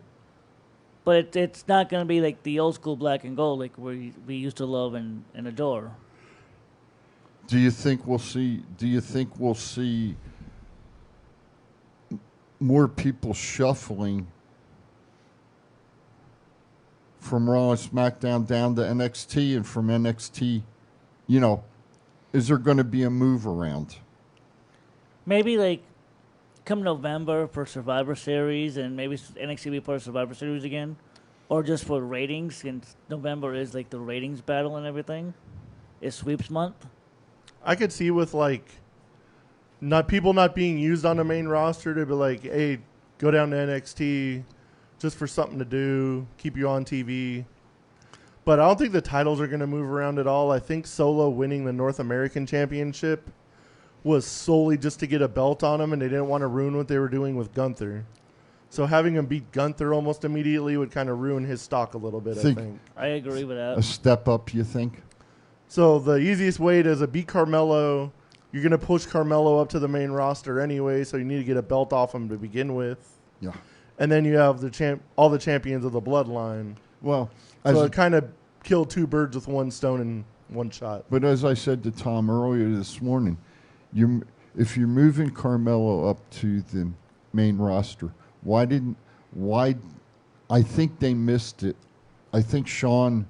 But it's not going to be like the old school black and gold like we used to love and adore. Do you think we'll see more people shuffling from Raw and SmackDown down to NXT and from NXT, is there going to be a move around? Maybe like come November for Survivor Series and maybe NXT be part of Survivor Series again. Or just for ratings, since November is like the ratings battle and everything. It's sweeps month. I could see with like people not being used on the main roster to be like, hey, go down to NXT just for something to do, keep you on TV. But I don't think the titles are going to move around at all. I think Solo winning the North American Championship was solely just to get a belt on him, and they didn't want to ruin what they were doing with Gunther. So having him beat Gunther almost immediately would kind of ruin his stock a little bit, I think. I agree with that. A step up, you think? So the easiest way to beat Carmelo, you're going to push Carmelo up to the main roster anyway, so you need to get a belt off him to begin with. Yeah. And then you have all the champions of the bloodline. Well, so it kind of killed two birds with one stone in one shot. But as I said to Tom earlier this morning, if you're moving Carmelo up to the main roster, why I think they missed it. I think Sean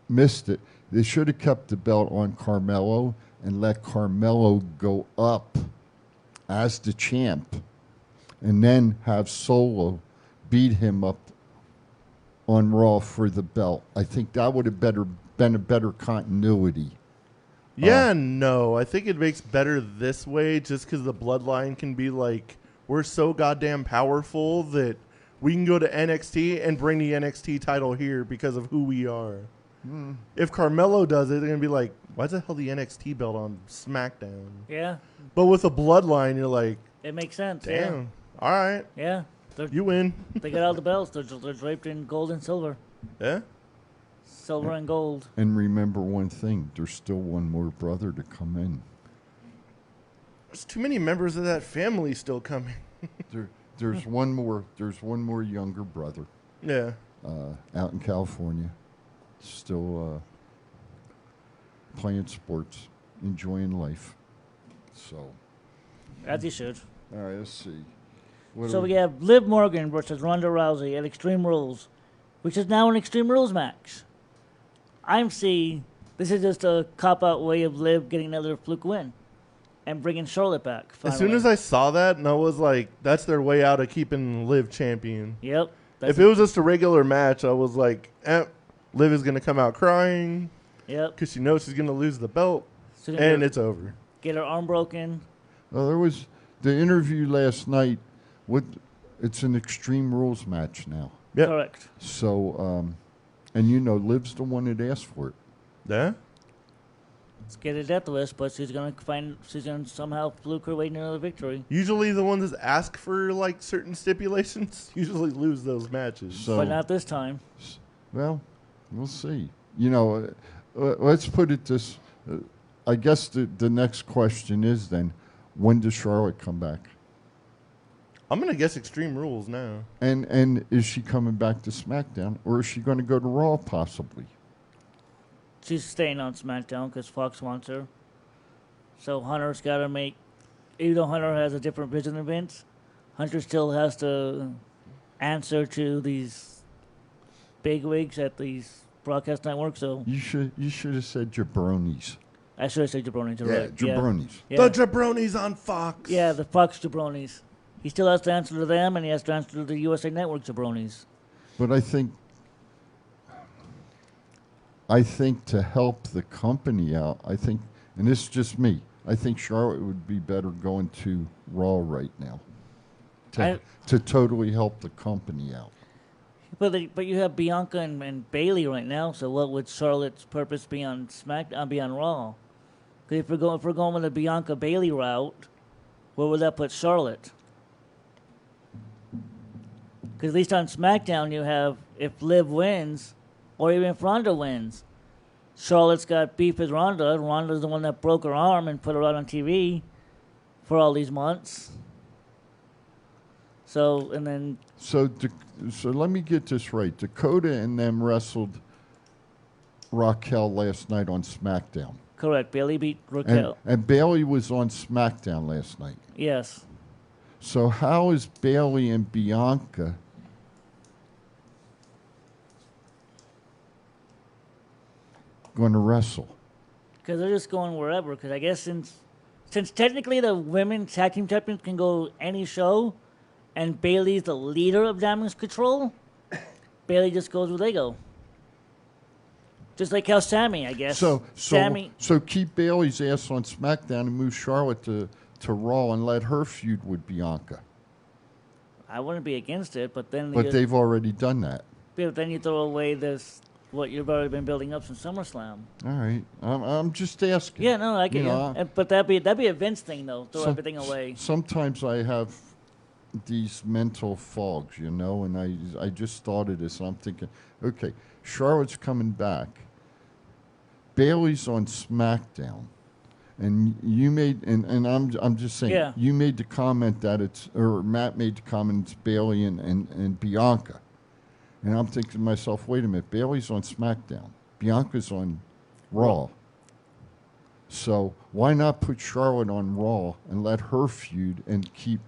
missed it. They should have kept the belt on Carmelo and let Carmelo go up as the champ and then have Solo beat him up on Raw for the belt. I think that would have been a better continuity. Yeah, no. I think it makes better this way just because the bloodline can be like, we're so goddamn powerful that we can go to NXT and bring the NXT title here because of who we are. If Carmelo does it, they're going to be like, why the hell the NXT belt on SmackDown? Yeah. But with a bloodline, you're like, it makes sense. Damn. Yeah. All right. Yeah. You win. They got all the belts. They're draped in gold and silver. Yeah. Silver and gold. And remember one thing, there's still one more brother to come in. There's too many members of that family still coming. There's one more younger brother. Yeah. Out in California. Still playing sports, enjoying life. So. As you should. All right, let's see. So we have Liv Morgan versus Ronda Rousey at Extreme Rules, which is now an Extreme Rules match. I'm seeing this is just a cop-out way of Liv getting another fluke win and bringing Charlotte back. Finally. As soon as I saw that, and I was like, that's their way out of keeping Liv champion. Yep. If it was just a regular match, I was like, Liv is going to come out crying. Yep. Because she knows she's going to lose the belt, and it's over. Get her arm broken. Well, there was the interview last night. It's an Extreme Rules match now. Yep. Correct. So, and Liv's the one that asked for it. Yeah. Let's get a death list, but she's gonna somehow fluke her way to another victory. Usually the ones that ask for like certain stipulations usually lose those matches. But not this time. Well, we'll see. Let's put it this. I guess the next question is then, when does Charlotte come back? I'm going to guess Extreme Rules now. And is she coming back to SmackDown, or is she going to go to Raw possibly? She's staying on SmackDown because Fox wants her. So Hunter's got to make, even though Hunter has a different vision than Vince, Hunter still has to answer to these bigwigs at these broadcast networks. So you should have said jabronis. I should have said jabronis. You're Yeah, right. jabronis. Yeah. The jabronis on Fox. Yeah, the Fox jabronis. He still has to answer to them, and he has to answer to the USA Network jabronis. But I think to help the company out, and this is just me, I think Charlotte would be better going to Raw right now to totally help the company out. But you have Bianca and Bailey right now, so what would Charlotte's purpose be on SmackDown? Be on Raw? Because if we're going with the Bianca Bailey route, where would that put Charlotte? Because at least on SmackDown you have, if Liv wins, or even if Ronda wins, Charlotte's got beef with Ronda. Ronda's the one that broke her arm and put her out on TV for all these months. So let me get this right. Dakota and them wrestled Raquel last night on SmackDown. Correct. Bailey beat Raquel. And Bailey was on SmackDown last night. Yes. So how is Bailey and Bianca going to wrestle? Because they're just going wherever. Because I guess since technically the women's tag team champions can go any show, and Bailey's the leader of Damage Control, Bailey just goes where they go. Just like how Sammy, I guess. So keep Bailey's ass on SmackDown and move Charlotte to Raw and let her feud with Bianca. I wouldn't be against it, but then... But they've already done that. But then you throw away what you've already been building up since SummerSlam. All right. I'm just asking. Yeah, no, I get you. But that'd be a Vince thing, though. Throw everything away. Sometimes I have these mental fogs, and I just thought of this, and I'm thinking, okay, Charlotte's coming back. Bailey's on SmackDown. And you made, and I'm just saying, you made the comment that Matt made the comment, it's Bailey and Bianca. And I'm thinking to myself, wait a minute, Bailey's on SmackDown. Bianca's on Raw. So why not put Charlotte on Raw and let her feud and keep,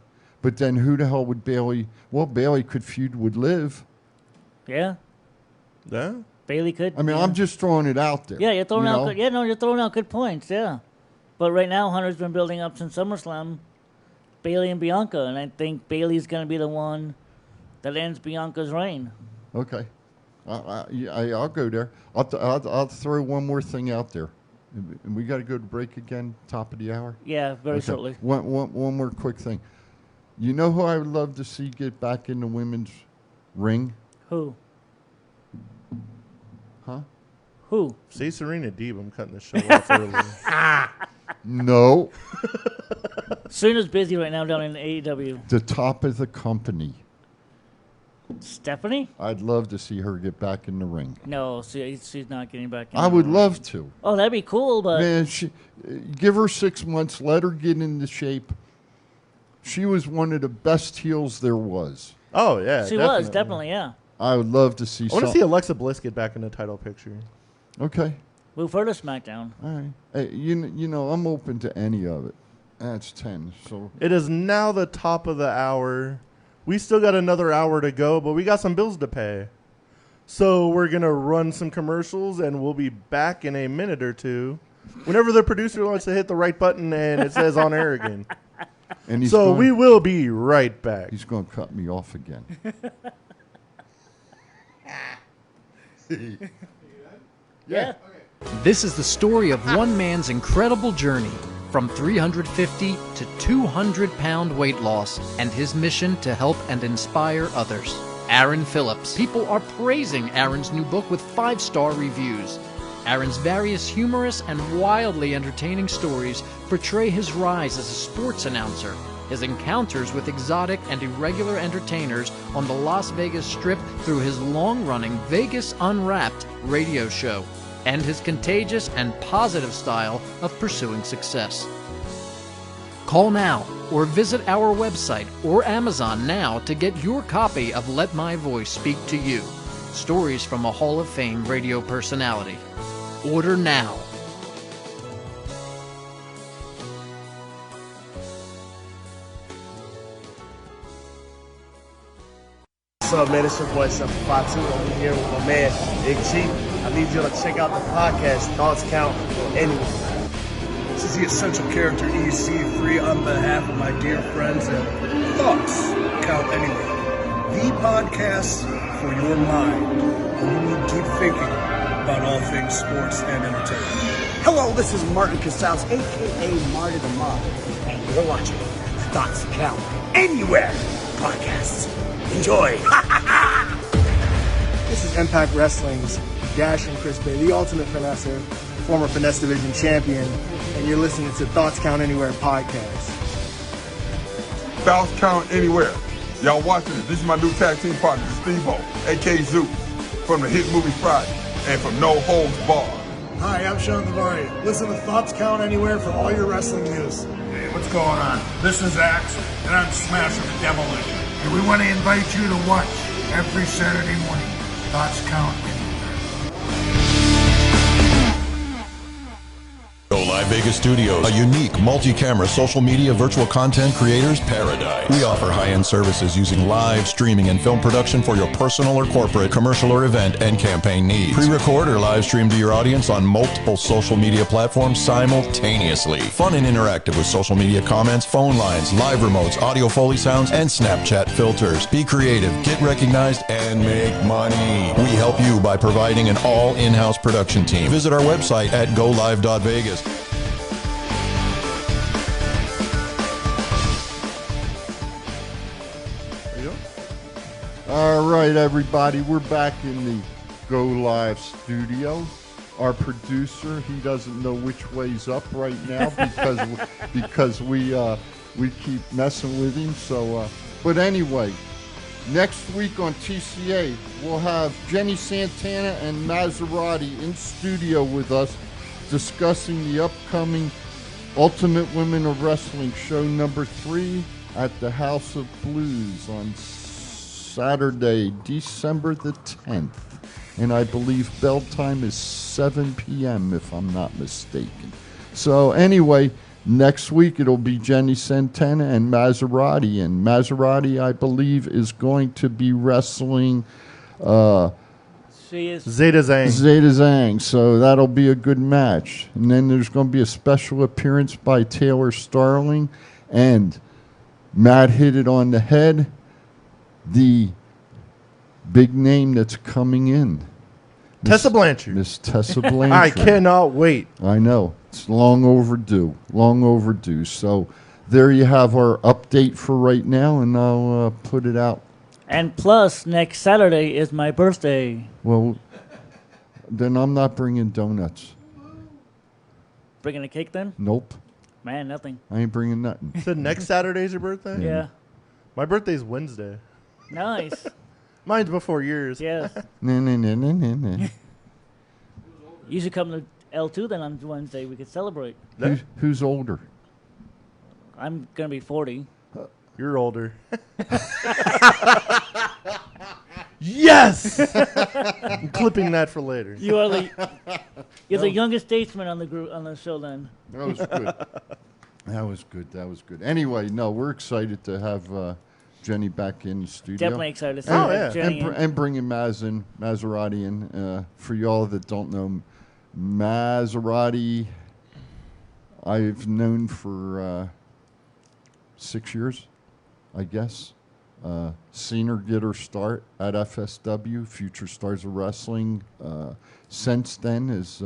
but then who the hell would Bailey, Bailey could feud with Liv. Yeah. Yeah. Bailey could. I mean, I'm just throwing it out there. Yeah, you're throwing out, you're throwing out good points, yeah. But right now, Hunter's been building up since SummerSlam, Bailey and Bianca, and I think Bailey's going to be the one that ends Bianca's reign. Okay, I'll go there. I'll throw one more thing out there, and we got to go to break again, top of the hour. Yeah, very shortly. One more quick thing. You know who I would love to see get back in the women's ring? Who? Huh? Who? Say Serena Deeb. I'm cutting the show off early. No. Serena's busy right now down in AEW. The top of the company. Stephanie? I'd love to see her get back in the ring. No, she's not getting back in I would love to. Oh, that'd be cool, but... Man, give her 6 months, let her get into shape. She was one of the best heels there was. Oh, yeah. She was, definitely, yeah. I would love to see I want to see Alexa Bliss get back in the title picture. Okay. Move her to SmackDown. All right. Hey, you know, I'm open to any of it. That's 10. So it is now the top of the hour. We still got another hour to go, but we got some bills to pay. So we're going to run some commercials, and we'll be back in a minute or two whenever the producer wants to hit the right button and it says on air again. And we will be right back. He's going to cut me off again. Yeah. This is the story of one man's incredible journey from 350 to 200-pound weight loss and his mission to help and inspire others. Aaron Phillips. People are praising Aaron's new book with 5-star reviews. Aaron's various humorous and wildly entertaining stories portray his rise as a sports announcer, his encounters with exotic and irregular entertainers on the Las Vegas Strip through his long-running Vegas Unwrapped radio show, and his contagious and positive style of pursuing success. Call now or visit our website or Amazon now to get your copy of Let My Voice Speak to You, stories from a Hall of Fame radio personality. Order now. What's up, man? It's your boy 752 over here with my man Big G. I need you to check out the podcast, Thoughts Count Anywhere. This is the essential character EC3 on behalf of my dear friends at Thoughts Count Anywhere. The podcast for your mind when you need deep thinking about all things sports and entertainment. Hello, this is Martin Casals, a.k.a. Marty the Mob, and you're watching Thoughts Count Anywhere podcasts. Enjoy. This is Impact Wrestling's Dash and Chris Bay, the ultimate finesser, former Finesse Division champion, and you're listening to Thoughts Count Anywhere podcast. Thoughts Count Anywhere. Y'all watching it. This is my new tag team partner, Steve-O, a.k.a. Zeus, from the hit movie Friday, and from No Holds Barred. Hi, I'm Sean Navari. Listen to Thoughts Count Anywhere for all your wrestling news. Hey, what's going on? This is Axe, and I'm Smashing the Demolition. And we want to invite you to watch every Saturday morning. Thoughts Count Anywhere. Go Live Vegas Studios, a unique multi-camera social media virtual content creators paradise. We offer high-end services using live streaming and film production for your personal or corporate, commercial or event and campaign needs. Pre-record or live stream to your audience on multiple social media platforms simultaneously. Fun and interactive with social media comments, phone lines, live remotes, audio Foley sounds, and Snapchat filters. Be creative, get recognized, and make money. We help you by providing an all in-house production team. Visit our website at golive.vegas. All right, everybody, we're back in the Go Live studio. Our producer, he doesn't know which way's up right now because we keep messing with him. So, but anyway, next week on TCA, we'll have Jenny Santana and Maserati in studio with us discussing the upcoming Ultimate Women of Wrestling show number 3 at the House of Blues on Saturday, December the 10th. And I believe bell time is 7 p.m. if I'm not mistaken. So anyway, next week it'll be Jenny Santana and Maserati. And Maserati, I believe, is going to be wrestling She is Zeta Zhang. Zeta Zhang. So that'll be a good match. And then there's going to be a special appearance by Taylor Starling. And Matt hit it on the head. The big name that's coming in. Tessa Blanchard. Miss Tessa Blanchard. I cannot wait. I know. It's long overdue. Long overdue. So there you have our update for right now, and I'll put it out. And plus, next Saturday is my birthday. Well, then I'm not bringing donuts. Bringing a cake then? Nope. Man, nothing. I ain't bringing nothing. So next Saturday's your birthday? Yeah. My birthday's Wednesday. Nice. Mine's before yours. Yes. Nah. You should come to L2 then on Wednesday. We could celebrate. Who's older? I'm going to be 40. You're older. Yes! I'm clipping that for later. You're the youngest statesman on the group on the show then. That was good. That was good. Anyway, no, we're excited to have Jenny back in the studio. Definitely excited to see Jenny and bringing Maserati in. For y'all that don't know, Maserati, I've known for 6 years, I guess. Seen her get her start at FSW, Future Stars of Wrestling. Since then has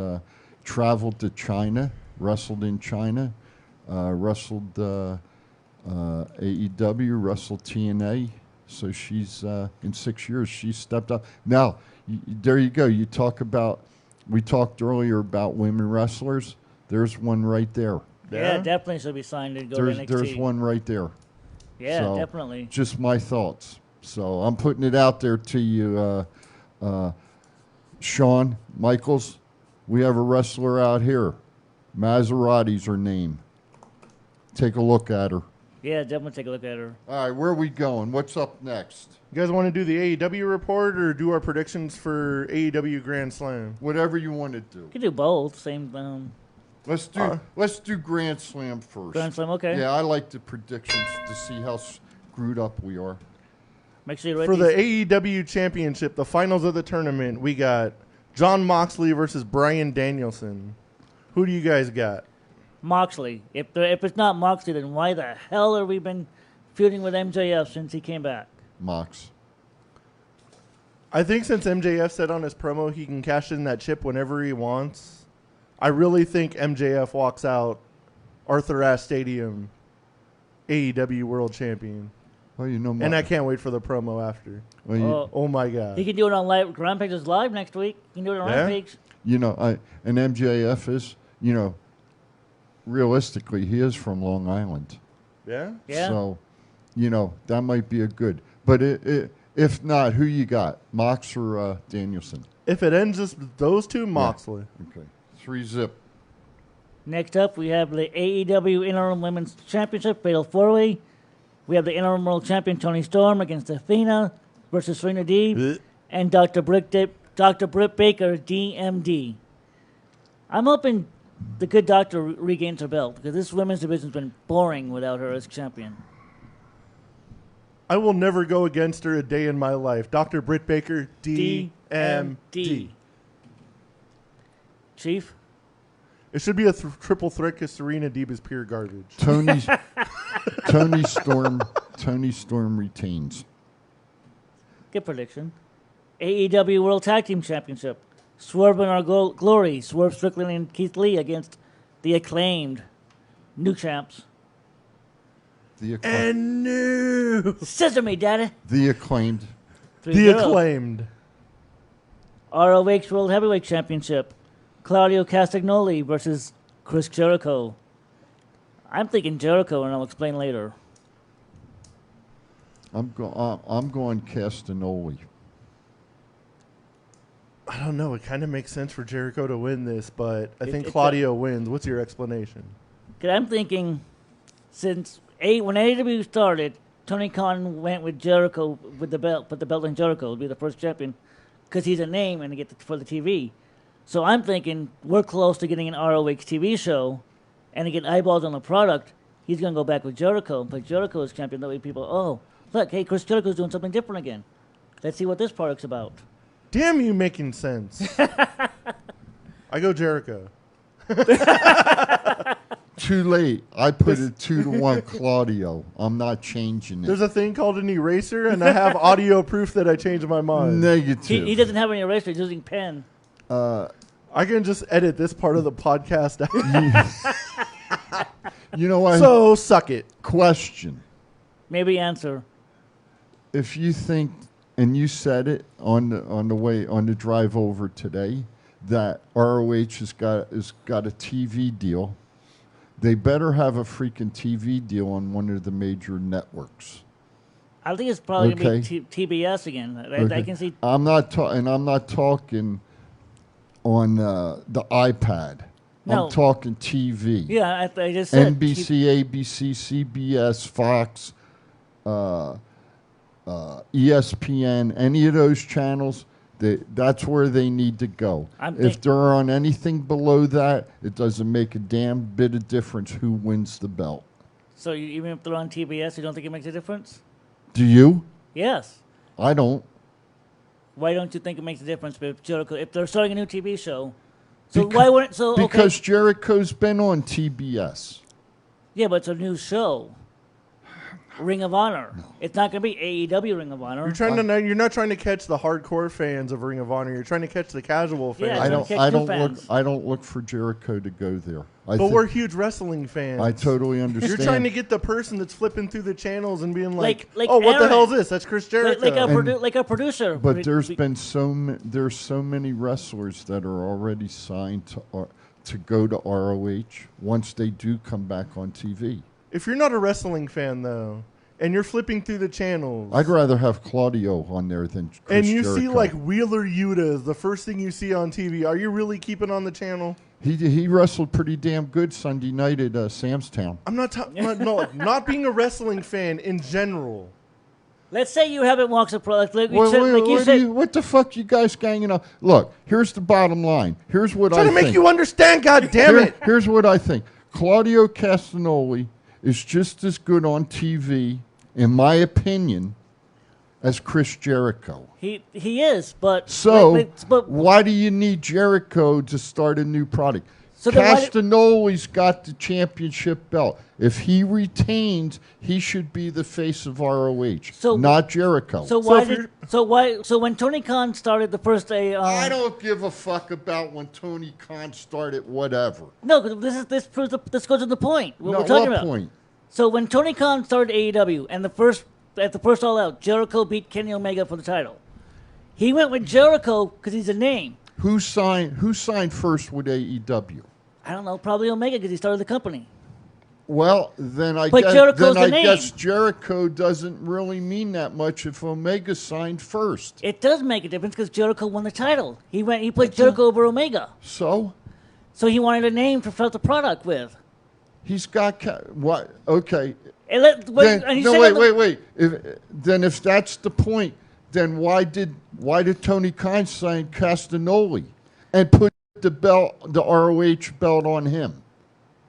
traveled to China, wrestled in China, wrestled AEW, wrestled TNA. So she's, in 6 years, she's stepped up. Now, there you go. We talked earlier about women wrestlers. There's one right there. Yeah, definitely should be signed to go to NXT. There's one right there. Yeah, so, definitely. Just my thoughts. So I'm putting it out there to you, Shawn Michaels. We have a wrestler out here. Maserati's her name. Take a look at her. Yeah, definitely take a look at her. All right, where are we going? What's up next? You guys want to do the AEW report or do our predictions for AEW Grand Slam? Whatever you want to do. You can do both. Same. Let's do Grand Slam first. Grand Slam, okay. Yeah, I like the predictions to see how screwed up we are. Make sure you write For the AEW Championship, the finals of the tournament, we got Jon Moxley versus Bryan Danielson. Who do you guys got? Moxley. If it's not Moxley, then why the hell have we been feuding with MJF since he came back? Mox. I think since MJF said on his promo he can cash in that chip whenever he wants, I really think MJF walks out Arthur Ashe Stadium AEW World Champion. Well, you know, and I can't wait for the promo after. Well, oh my God. He can do it on live. Rampage is live next week. He can do it on Rampage. You know, and MJF is, you know, realistically, he is from Long Island. Yeah? Yeah. So, you know, that might be a good. But if not, who you got? Mox or Danielson? If it ends just with those two, Moxley. Yeah. Okay. 3-zip. Next up, we have the AEW Interim Women's Championship Fatal 4-Way. We have the Interim World Champion Toni Storm against Athena versus Serena Deeb and Dr. Britt Baker, DMD. I'm hoping the good doctor regains her belt because this women's division's been boring without her as champion. I will never go against her a day in my life. Dr. Britt Baker, DMD. Chief? It should be a triple threat because Serena Deeb is pure garbage. Toni Storm retains. Good prediction. AEW World Tag Team Championship. Swerve and Our Glory. Swerve Strickland and Keith Lee against the Acclaimed. New champs. And new. Scissor me, daddy. The Acclaimed. The Acclaimed. ROH World Heavyweight Championship. Claudio Castagnoli versus Chris Jericho. I'm thinking Jericho, and I'll explain later. I'm going Castagnoli. I don't know. It kind of makes sense for Jericho to win this, but I think Claudio wins. What's your explanation? Because I'm thinking, since when AEW started, Tony Khan went with Jericho with the belt, put the belt on Jericho to be the first champion, because he's a name and to get for the TV. So I'm thinking we're close to getting an ROH TV show, and to get eyeballs on the product, he's going to go back with Jericho and put Jericho as champion. That way people, oh, look, hey, Chris Jericho's doing something different again. Let's see what this product's about. Damn you making sense. I go Jericho. Too late. I put it 2-1 Claudio. I'm not changing it. There's a thing called an eraser, and I have audio proof that I changed my mind. Negative. He doesn't have any eraser. He's using pen. I can just edit this part of the podcast out. You know what? So suck it. Question. Maybe answer. If you think, and you said it on the drive over today, that ROH has got a TV deal, they better have a freaking TV deal on one of the major networks. I think it's probably going to be TBS again. I can see. I'm not talking on the iPad. No. I'm talking TV. Yeah, I just said NBC, ABC, CBS, Fox, ESPN, any of those channels, that's where they need to go. If they're on anything below that, it doesn't make a damn bit of difference who wins the belt. So even if they're on TBS, you don't think it makes a difference? Do you? Yes. I don't. Why don't you think it makes a difference if Jericho, if they're starting a new TV show? So why wouldn't because Jericho's been on TBS. Yeah, but it's a new show. Ring of Honor. No. It's not going to be AEW Ring of Honor. You're not trying to catch the hardcore fans of Ring of Honor. You're trying to catch the casual fans. Yeah, I don't look for Jericho to go there. But we're huge wrestling fans. I totally understand. You're trying to get the person that's flipping through the channels and being like oh, what the hell is this? That's Chris Jericho. Like a producer. But there's so many wrestlers that are already signed to go to ROH once they do come back on TV. If you're not a wrestling fan, though, and you're flipping through the channels... I'd rather have Claudio on there than Chris And you Jericho. see, like, Wheeler Yuta is the first thing you see on TV. Are you really keeping on the channel? He wrestled pretty damn good Sunday night at Sam's Town. I'm not not being a wrestling fan in general. Let's say you haven't watched a product. What the fuck you guys ganging up? Look, here's the bottom line. Here's what I think. Trying to make you understand, goddammit. Here's what I think. Claudio Castagnoli is just as good on TV, in my opinion, as Chris Jericho. He is, but... So, why do you need Jericho to start a new product? So then why did- Castagnoli's got the championship belt. If he retains, he should be the face of ROH, not Jericho. So when Tony Khan started the first day, I don't give a fuck about when Tony Khan started whatever. No, because this goes to the point. What No, we're talking what about. point? So when Tony Khan started AEW and at the first All Out, Jericho beat Kenny Omega for the title. He went with Jericho because he's a name. Who signed first with AEW? I don't know, probably Omega because he started the company. Well, then I But guess Jericho's the guess name. Jericho doesn't really mean that much if Omega signed first. It does make a difference because Jericho won the title. He put Jericho over Omega. So he wanted a name to fill the product with. He's got what? Okay. Wait. If that's the point, then why did Tony Khan sign Castagnoli and put the ROH belt on him?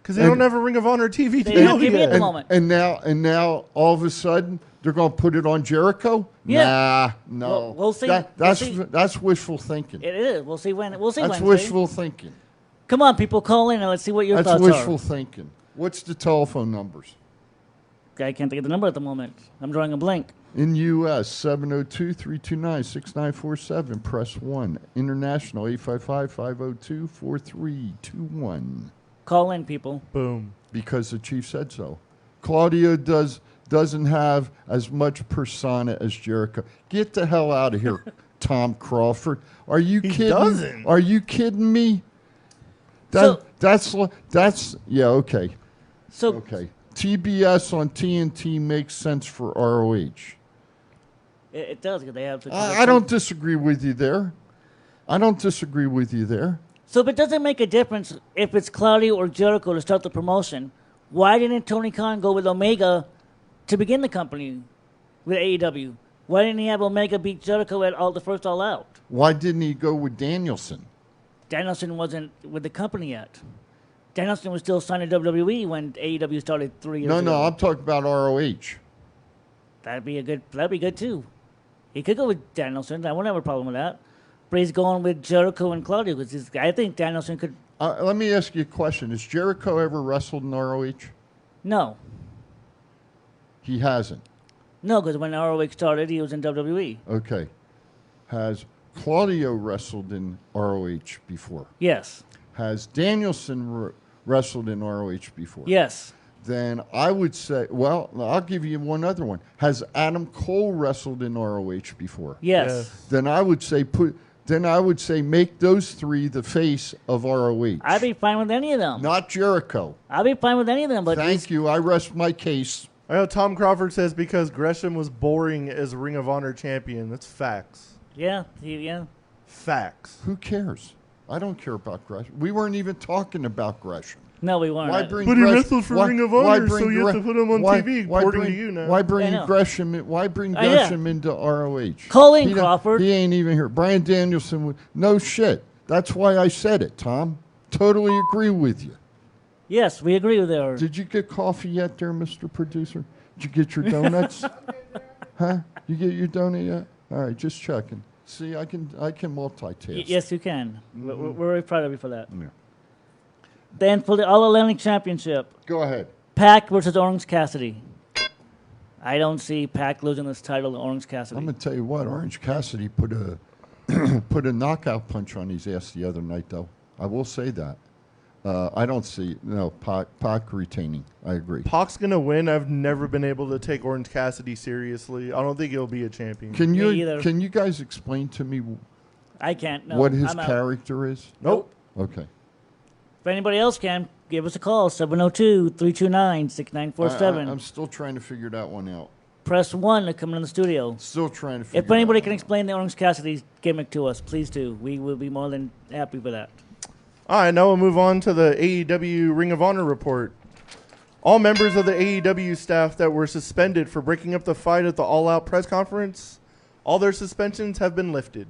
Because they don't have a Ring of Honor TV They deal don't give me at the moment. And now all of a sudden they're going to put it on Jericho? Yeah. Nah, no. We'll see. That's wishful thinking. It is. We'll see when. That's Wednesday. wishful thinking. Come on, people, call in and let's see what your That's thoughts wishful are. thinking. What's the telephone numbers? I can't think of the number at the moment. I'm drawing a blank. In U.S., 702-329-6947. Press 1. International, 855-502-4321. Call in, people. Boom. Because the chief said so. Claudio doesn't have as much persona as Jericho. Get the hell out of here, Tom Crawford. Are you kidding? Doesn't. Are you kidding me? That's yeah, okay. Okay. TBS on TNT makes sense for ROH. It does because they have. I don't disagree with you there. So if it doesn't make a difference if it's Claudio or Jericho to start the promotion, why didn't Tony Khan go with Omega to begin the company with AEW? Why didn't he have Omega beat Jericho at the first All Out? Why didn't he go with Danielson? Danielson wasn't with the company yet. Danielson was still signed to WWE when AEW started 3 years ago. No, I'm talking about ROH. That'd be good too. He could go with Danielson. I wouldn't have a problem with that. But he's going with Jericho and Claudio because I think Danielson could. Let me ask you a question. Has Jericho ever wrestled in ROH? No. He hasn't. No, because when ROH started, he was in WWE. Okay. Has Claudio wrestled in ROH before? Yes. Has Danielson wrestled in ROH before? Yes. Then I would say, well, I'll give you one other one. Has Adam Cole wrestled in ROH before? Yes. Then I would say make those three the face of ROH. I'd be fine with any of them. Not Jericho. I'd be fine with any of them. But Thank you. I rest my case. I know Tom Crawford says because Gresham was boring as Ring of Honor champion. That's facts. Yeah. Facts. Who cares? I don't care about Gresham. We weren't even talking about Gresham. No, we weren't. Why bring But he Gresham- wrestled for why- Ring of why Honor, bring so you have to put him on TV, according to you now. Why bring I know. Gresham? Why bring Oh, yeah. Gresham into ROH? Call in, He don't- Crawford. He ain't even here. Brian Danielson. No shit. That's why I said it, Tom. Totally agree with you. Yes, we agree with that. Did you get coffee yet, there, Mr. Producer? Did you get your donuts? Huh? You get your donut yet? All right, just checking. See, I can multitask. Yes, you can. We're very proud of you for that. Yeah. Then for the All Atlantic Championship, Go ahead. Pac versus Orange Cassidy. I don't see Pac losing this title to Orange Cassidy. I'm gonna tell you what. Orange Cassidy put a put a knockout punch on his ass the other night, though. I will say that. I don't see Pac retaining. I agree. Pac's gonna win. I've never been able to take Orange Cassidy seriously. I don't think he'll be a champion. Can Me you either. can you guys explain to me I can't. No, what his I'm out. character is? Nope. Okay. If anybody else can, give us a call, 702-329-6947. I'm still trying to figure that one out. Press 1 to come in the studio. Still trying to figure If anybody that can explain the Orange Cassidy gimmick to us, please do. We will be more than happy for that. All right, now we'll move on to the AEW Ring of Honor report. All members of the AEW staff that were suspended for breaking up the fight at the All Out press conference, all their suspensions have been lifted.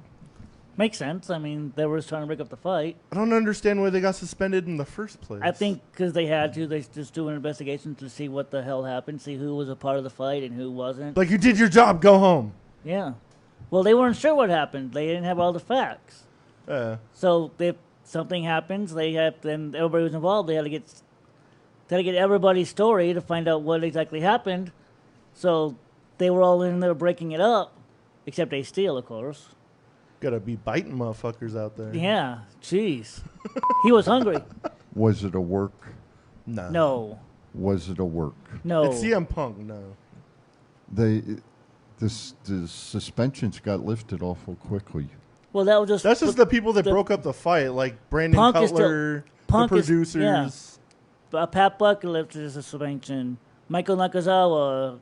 Makes sense. I mean, they were just trying to break up the fight. I don't understand why they got suspended in the first place. I think because they had to. They just do an investigation to see what the hell happened, see who was a part of the fight and who wasn't. Like, you did your job, go home. Yeah. Well, they weren't sure what happened. They didn't have all the facts. Yeah. So they something happens. Then everybody was involved. They had to get everybody's story to find out what exactly happened. So they were all in there breaking it up, except A Steel, of course. Gotta be biting motherfuckers out there. Yeah, jeez. He was hungry. Was it a work? No. Was it a work? No. It's CM Punk, no. The suspensions got lifted awful quickly. Well, that's just the people that broke up the fight, like Brandon Punk Cutler, the producers. Pat Buck lifted his suspension. Michael Nakazawa,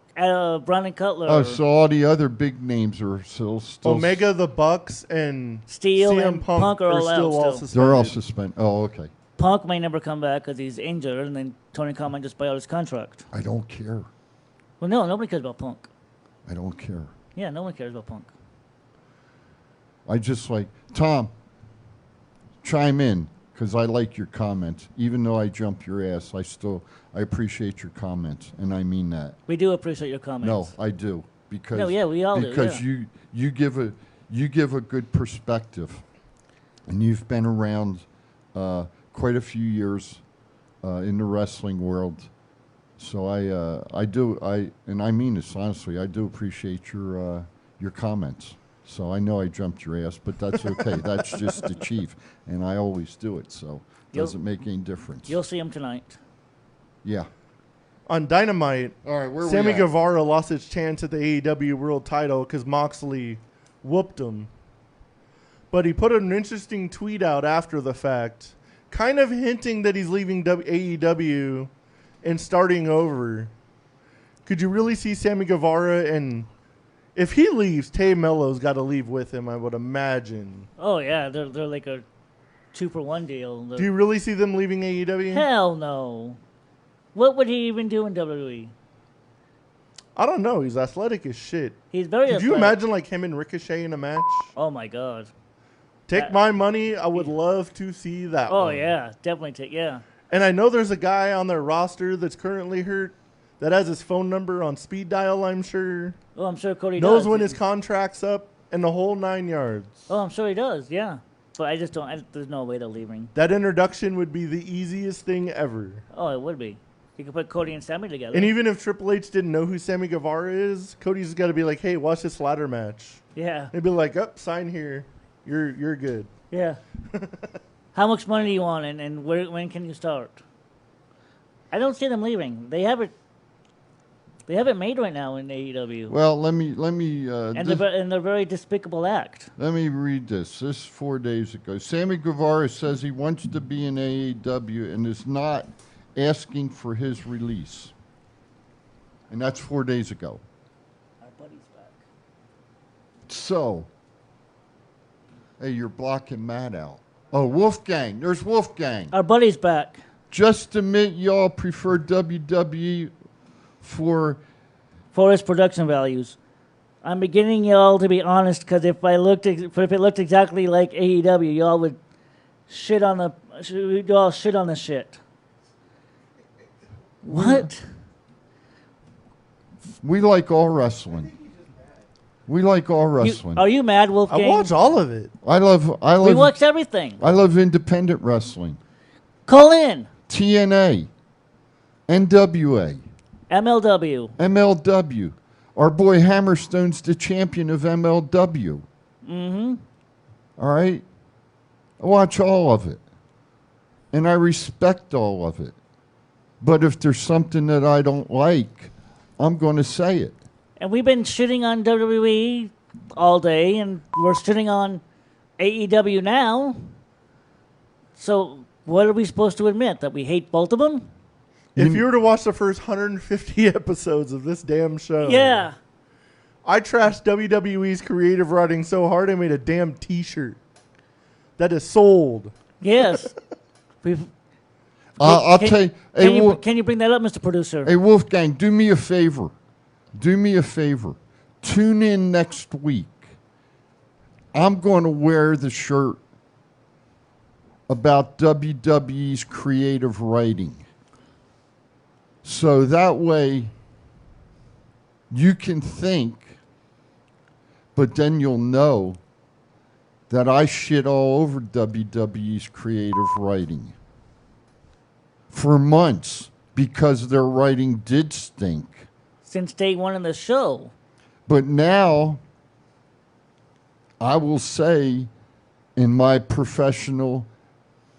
Brandon Cutler. Oh, so all the other big names are still Omega, the Bucks, and Steel CM and Punk are all out still. They're all suspended. Oh, okay. Punk may never come back because he's injured, and then Tony Khan might just buy out his contract. I don't care. Well, no, nobody cares about Punk. I don't care. Yeah, no one cares about Punk. I just like, Tom, chime in, because I like your comments. Even though I jumped your ass, I appreciate your comments, and I mean that. We do appreciate your comments. No, I do. Because, no, yeah, we all do. Because you give a good perspective, and you've been around quite a few years in the wrestling world. So and I mean this honestly, I do appreciate your comments. So I know I jumped your ass, but that's okay. That's just the chief, and I always do it, so it doesn't make any difference. You'll see him tonight. Yeah. On Dynamite, all right, where Sammy we at? Guevara lost his chance at the AEW World Title because Moxley whooped him. But he put an interesting tweet out after the fact, kind of hinting that he's leaving AEW and starting over. Could you really see Sammy Guevara, and if he leaves, Tay Mello's got to leave with him, I would imagine. Oh, yeah, they're like a 2-for-1 deal. Do you really see them leaving AEW? Hell no. What would he even do in WWE? I don't know. He's athletic as shit. He's very Could athletic. you imagine like him and Ricochet in a match? Oh, my God. Take my money. I would love to see that Oh, one. yeah. Definitely yeah. And I know there's a guy on their roster that's currently hurt that has his phone number on speed dial, I'm sure. Oh, I'm sure Cody knows does. when his contract's up and the whole 9 yards. Oh, I'm sure he does, yeah. But I just don't, there's no way they're leaving. That introduction would be the easiest thing ever. Oh, it would be. You could put Cody and Sammy together. And even if Triple H didn't know who Sammy Guevara is, Cody's got to be like, hey, watch this ladder match. Yeah. They'd be like, sign here. You're good. Yeah. How much money do you want, and when can you start? I don't see them leaving. They have it made right now in AEW. Well, let me. And they're a very despicable act. Let me read this. This is 4 days ago. Sammy Guevara says he wants to be in AEW and is not asking for his release. And that's 4 days ago. Our buddy's back. So, hey, you're blocking Matt out. Oh, Wolfgang. There's Wolfgang. Our buddy's back. Just admit y'all prefer WWE for its production values. I'm beginning y'all to be honest, because if it looked exactly like AEW, y'all would shit on the shit. What? We like all wrestling. We like all wrestling. Are you mad, Wolfgang? I watch all of it. I love. We watch everything. I love independent wrestling. Call in. TNA, NWA, MLW. Our boy Hammerstone's the champion of MLW. Mm-hmm. All right? I watch all of it. And I respect all of it. But if there's something that I don't like, I'm going to say it. And we've been shitting on WWE all day, and we're shitting on AEW now. So what are we supposed to admit? That we hate both of them? If you were to watch the first 150 episodes of this damn show. Yeah. I trashed WWE's creative writing so hard I made a damn T-shirt that is sold. Yes. I'll tell you. Can you bring that up, Mr. Producer? Hey, Wolfgang, do me a favor. Tune in next week. I'm going to wear the shirt about WWE's creative writing. So that way you can think, but then you'll know that I shit all over WWE's creative writing for months because their writing did stink. Since day one of the show. But now, I will say, in my professional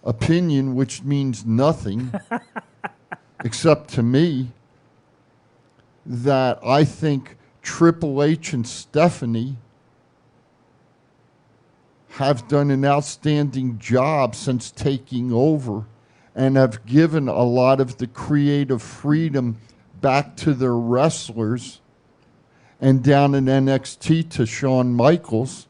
opinion, which means nothing except to me, that I think Triple H and Stephanie have done an outstanding job since taking over and have given a lot of the creative freedom back to their wrestlers and down in NXT to Shawn Michaels.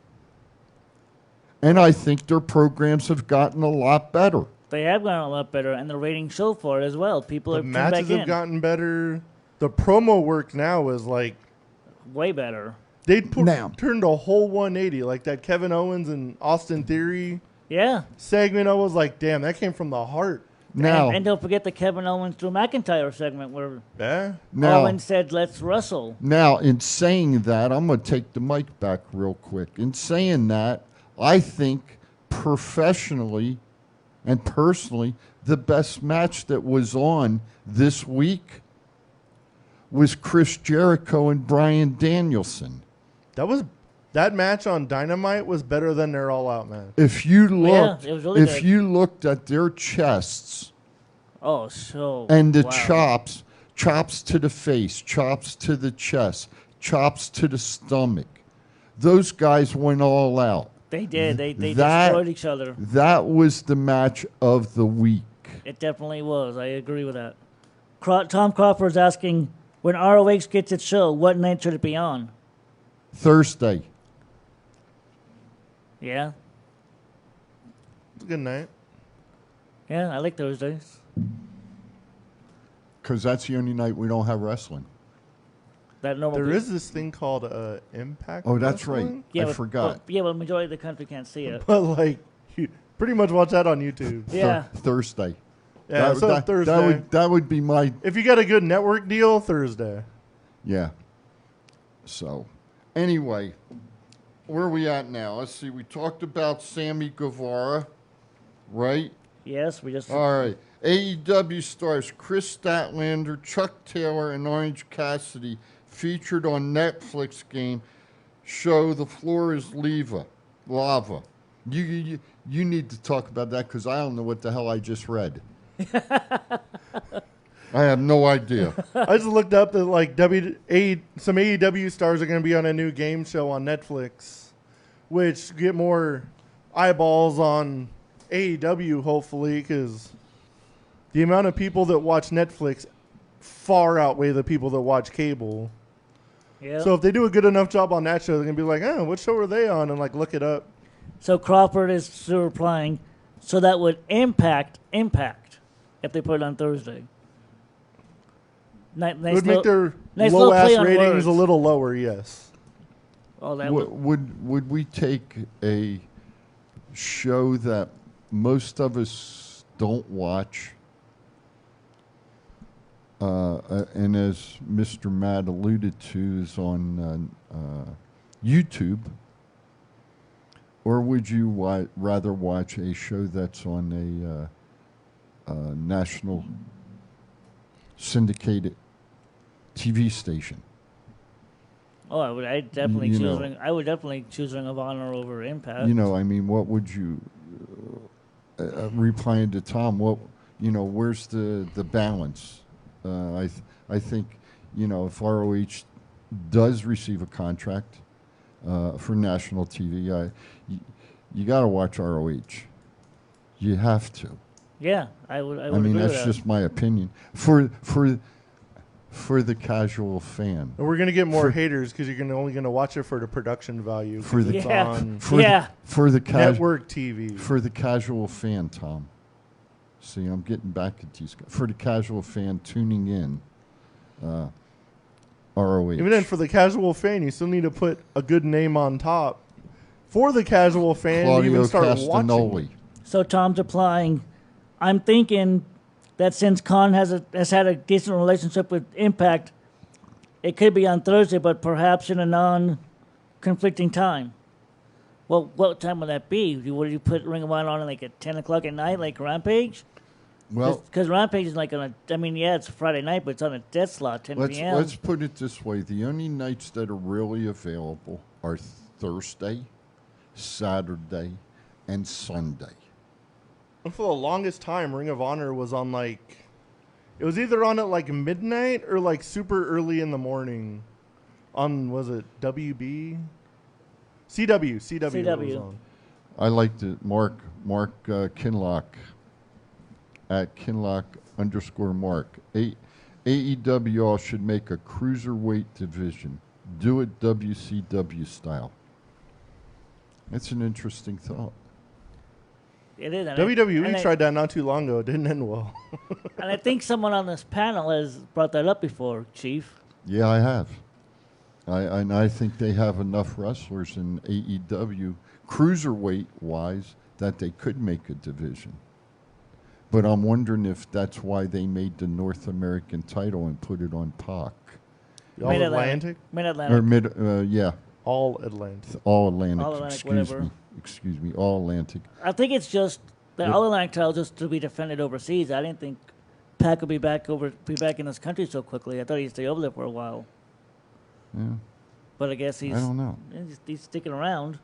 And I think their programs have gotten a lot better. They have gotten a lot better, and the ratings show for it as well. People are tuned back matches in. have gotten better. The promo work now is like way better. They turned a whole 180, like that Kevin Owens and Austin Theory segment. I was like, damn, that came from the heart. Now, and don't forget the Kevin Owens Drew McIntyre segment where Now- Owens said, "Let's wrestle." Now, in saying that, I'm going to take the mic back real quick. In saying that, I think professionally and personally, the best match that was on this week was Chris Jericho and Bryan Danielson. That match on Dynamite was better than their All Out match. If you looked, it was really good. you looked at their chests and the chops to the face, chops to the chest, chops to the stomach, those guys went all out. They did. They destroyed each other. That was the match of the week. It definitely was. I agree with that. Tom Crawford's asking, when ROH gets its show, what night should it be on? Thursday. Yeah. It's a good night. Yeah, I like Thursdays. Because that's the only night we don't have wrestling. There is this thing called Impact. Oh, that's Wrestling? right. Yeah, I forgot. But the majority of the country can't see it. But like, you pretty much watch that on YouTube. Yeah. Thursday. Yeah, Thursday. That would be my... If you got a good network deal, Thursday. Yeah. So, anyway, where are we at now? Let's see. We talked about Sammy Guevara, right? Yes, we just... All right. AEW stars Chris Statlander, Chuck Taylor, and Orange Cassidy featured on Netflix game show The Floor is Lava. You need to talk about that because I don't know what the hell I just read. I have no idea. I just looked up that like some AEW stars are going to be on a new game show on Netflix, which get more eyeballs on AEW hopefully, because the amount of people that watch Netflix far outweigh the people that watch cable. Yep. So if they do a good enough job on that show, they're going to be like, oh, what show are they on? And like look it up. So Crawford is replying, so that would impact if they put it on Thursday. Nice it would make their low-ass ratings a little lower, yes. Oh, that would we take a show that most of us don't watch, and as Mr. Matt alluded to, is on YouTube, or would you rather watch a show that's on a national syndicated TV station? Oh, I would definitely choose Ring of Honor over Impact. I mean, what would you replying to Tom? Where's the balance? I think, if ROH does receive a contract for national TV, you got to watch ROH. You have to. Yeah, I would. I mean, that's just my opinion. For the casual fan. And we're gonna get more haters because you're only gonna watch it for the production value. For the network TV. For the casual fan, Tom. See, I'm getting back at these guys. For the casual fan tuning in, ROH. Even then, for the casual fan, you still need to put a good name on top. For the casual fan, Claudio you even start Castagnoli. watching. So Tom's replying, I'm thinking that since Khan has had a decent relationship with Impact, it could be on Thursday, but perhaps in a non-conflicting time. Well, what time would that be? Would you put Ring of Honor on like at 10 o'clock at night, like Rampage? Well, because Rampage is like on a. I mean, yeah, it's Friday night, but it's on a dead slot, 10 p.m. Let's put it this way: the only nights that are really available are Thursday, Saturday, and Sunday. And for the longest time, Ring of Honor was on like, it was either on at like midnight or like super early in the morning. On, was it WB? CW was on. I liked it. Mark Kinlock at Kinlock_Mark. AEW should make a cruiserweight division. Do it WCW style. That's an interesting thought. It is. WWE tried that not too long ago. It didn't end well. And I think someone on this panel has brought that up before, Chief. Yeah, I have. I think they have enough wrestlers in AEW, cruiserweight-wise, that they could make a division. But I'm wondering if that's why they made the North American title and put it on Pac. Mid-Atlantic? Mid-Atlantic. Or yeah. All Atlantic. All Atlantic. All Atlantic, excuse whatever. me. Excuse me. All Atlantic. I think it's just the All Atlantic title just to be defended overseas. I didn't think Pac would be back in this country so quickly. I thought he'd stay over there for a while. Yeah. But I guess I don't know. He's sticking around.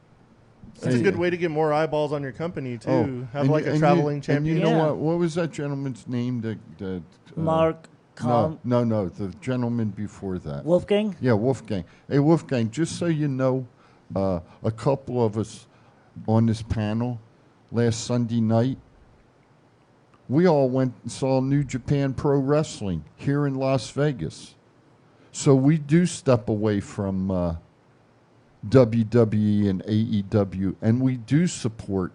It's a good way to get more eyeballs on your company, too. Have like a traveling champion. And you know what was that gentleman's name? That Mark No, the gentleman before that. Wolfgang? Yeah, Wolfgang. Hey, Wolfgang, just so you know, a couple of us on this panel last Sunday night, we all went and saw New Japan Pro Wrestling here in Las Vegas. So we do step away from WWE and AEW, and we do support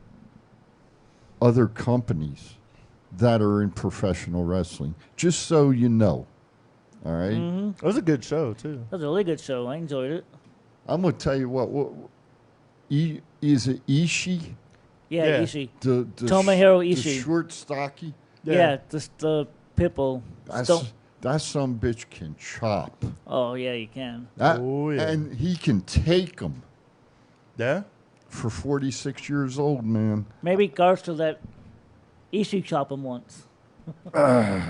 other companies that are in professional wrestling, just so you know. All right? Mm-hmm. It was a good show, too. That was a really good show. I enjoyed it. I'm going to tell you what is it Ishii? Yeah, Ishii. The Tomohiro Ishii. The short, stocky? Yeah, the Pitbull. That some bitch can chop. Oh, yeah, you can. And he can take them. Yeah? For 46 years old, man. Maybe Garth will let Ishii chop him once. I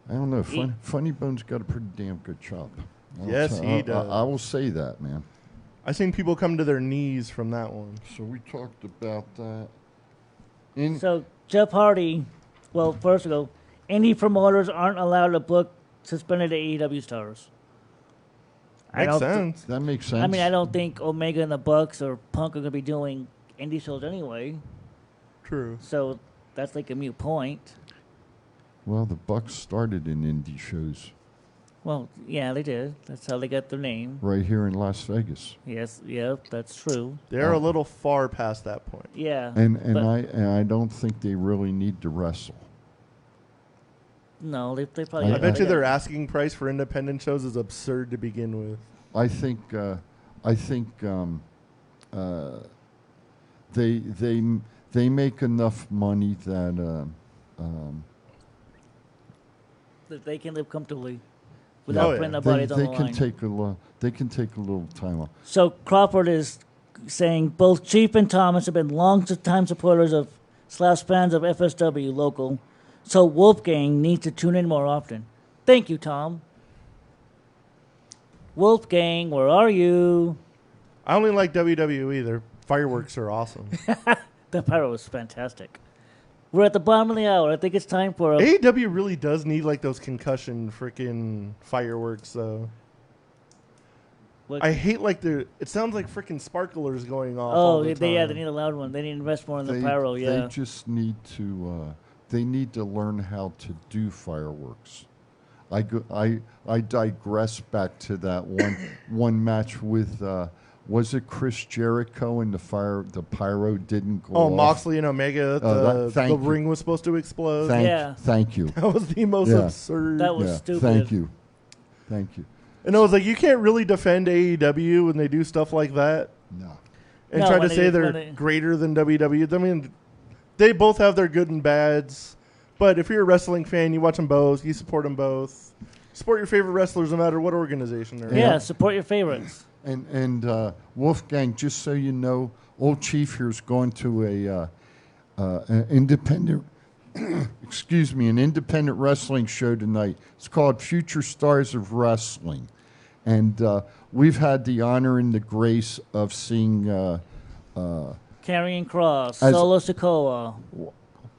don't know. Funny Bone's got a pretty damn good chop. Yes, he does. I will say that, man. I've seen people come to their knees from that one. So we talked about that. So Jeff Hardy, well, first of all, indie promoters aren't allowed to book suspended AEW stars. Makes sense. That makes sense. I mean, I don't think Omega and the Bucks or Punk are going to be doing indie shows anyway. True. So that's like a moot point. Well, the Bucks started in indie shows. Well, yeah, they did. That's how they got their name. Right here in Las Vegas. Yes, yeah, that's true. They're a little far past that point. Yeah. And I don't think they really need to wrestle. No, they probably. I bet you their asking price for independent shows is absurd to begin with. I think they make enough money that that they can live comfortably without putting their bodies on the line. They can take a little time off. So Crawford is saying both Chief and Thomas have been long-time supporters of / fans of FSW local. So Wolfgang needs to tune in more often. Thank you, Tom. Wolfgang, where are you? I only like WWE. Their fireworks are awesome. The pyro was fantastic. We're at the bottom of the hour. I think it's time for AEW really does need like those concussion freaking fireworks, though. I hate like it sounds like freaking sparklers going off. Oh, they need a loud one. They need to invest more in the pyro. Yeah, they just need to. They need to learn how to do fireworks. I digress back to that one match with was it Chris Jericho and the pyro didn't go off? Moxley and Omega, the ring was supposed to explode. Thank you. That was the most absurd. That was stupid. Thank you. And I was like, you can't really defend AEW when they do stuff like that. No. And try to say they're greater than WWE. I mean, they both have their good and bads. But if you're a wrestling fan, you watch them both. You support them both. Support your favorite wrestlers no matter what organization they're in. Yeah, support your favorites. And Wolfgang, just so you know, old Chief here is going to an independent, an independent wrestling show tonight. It's called Future Stars of Wrestling, and we've had the honor and the grace of seeing Karrion Kross, Solo Sikoa.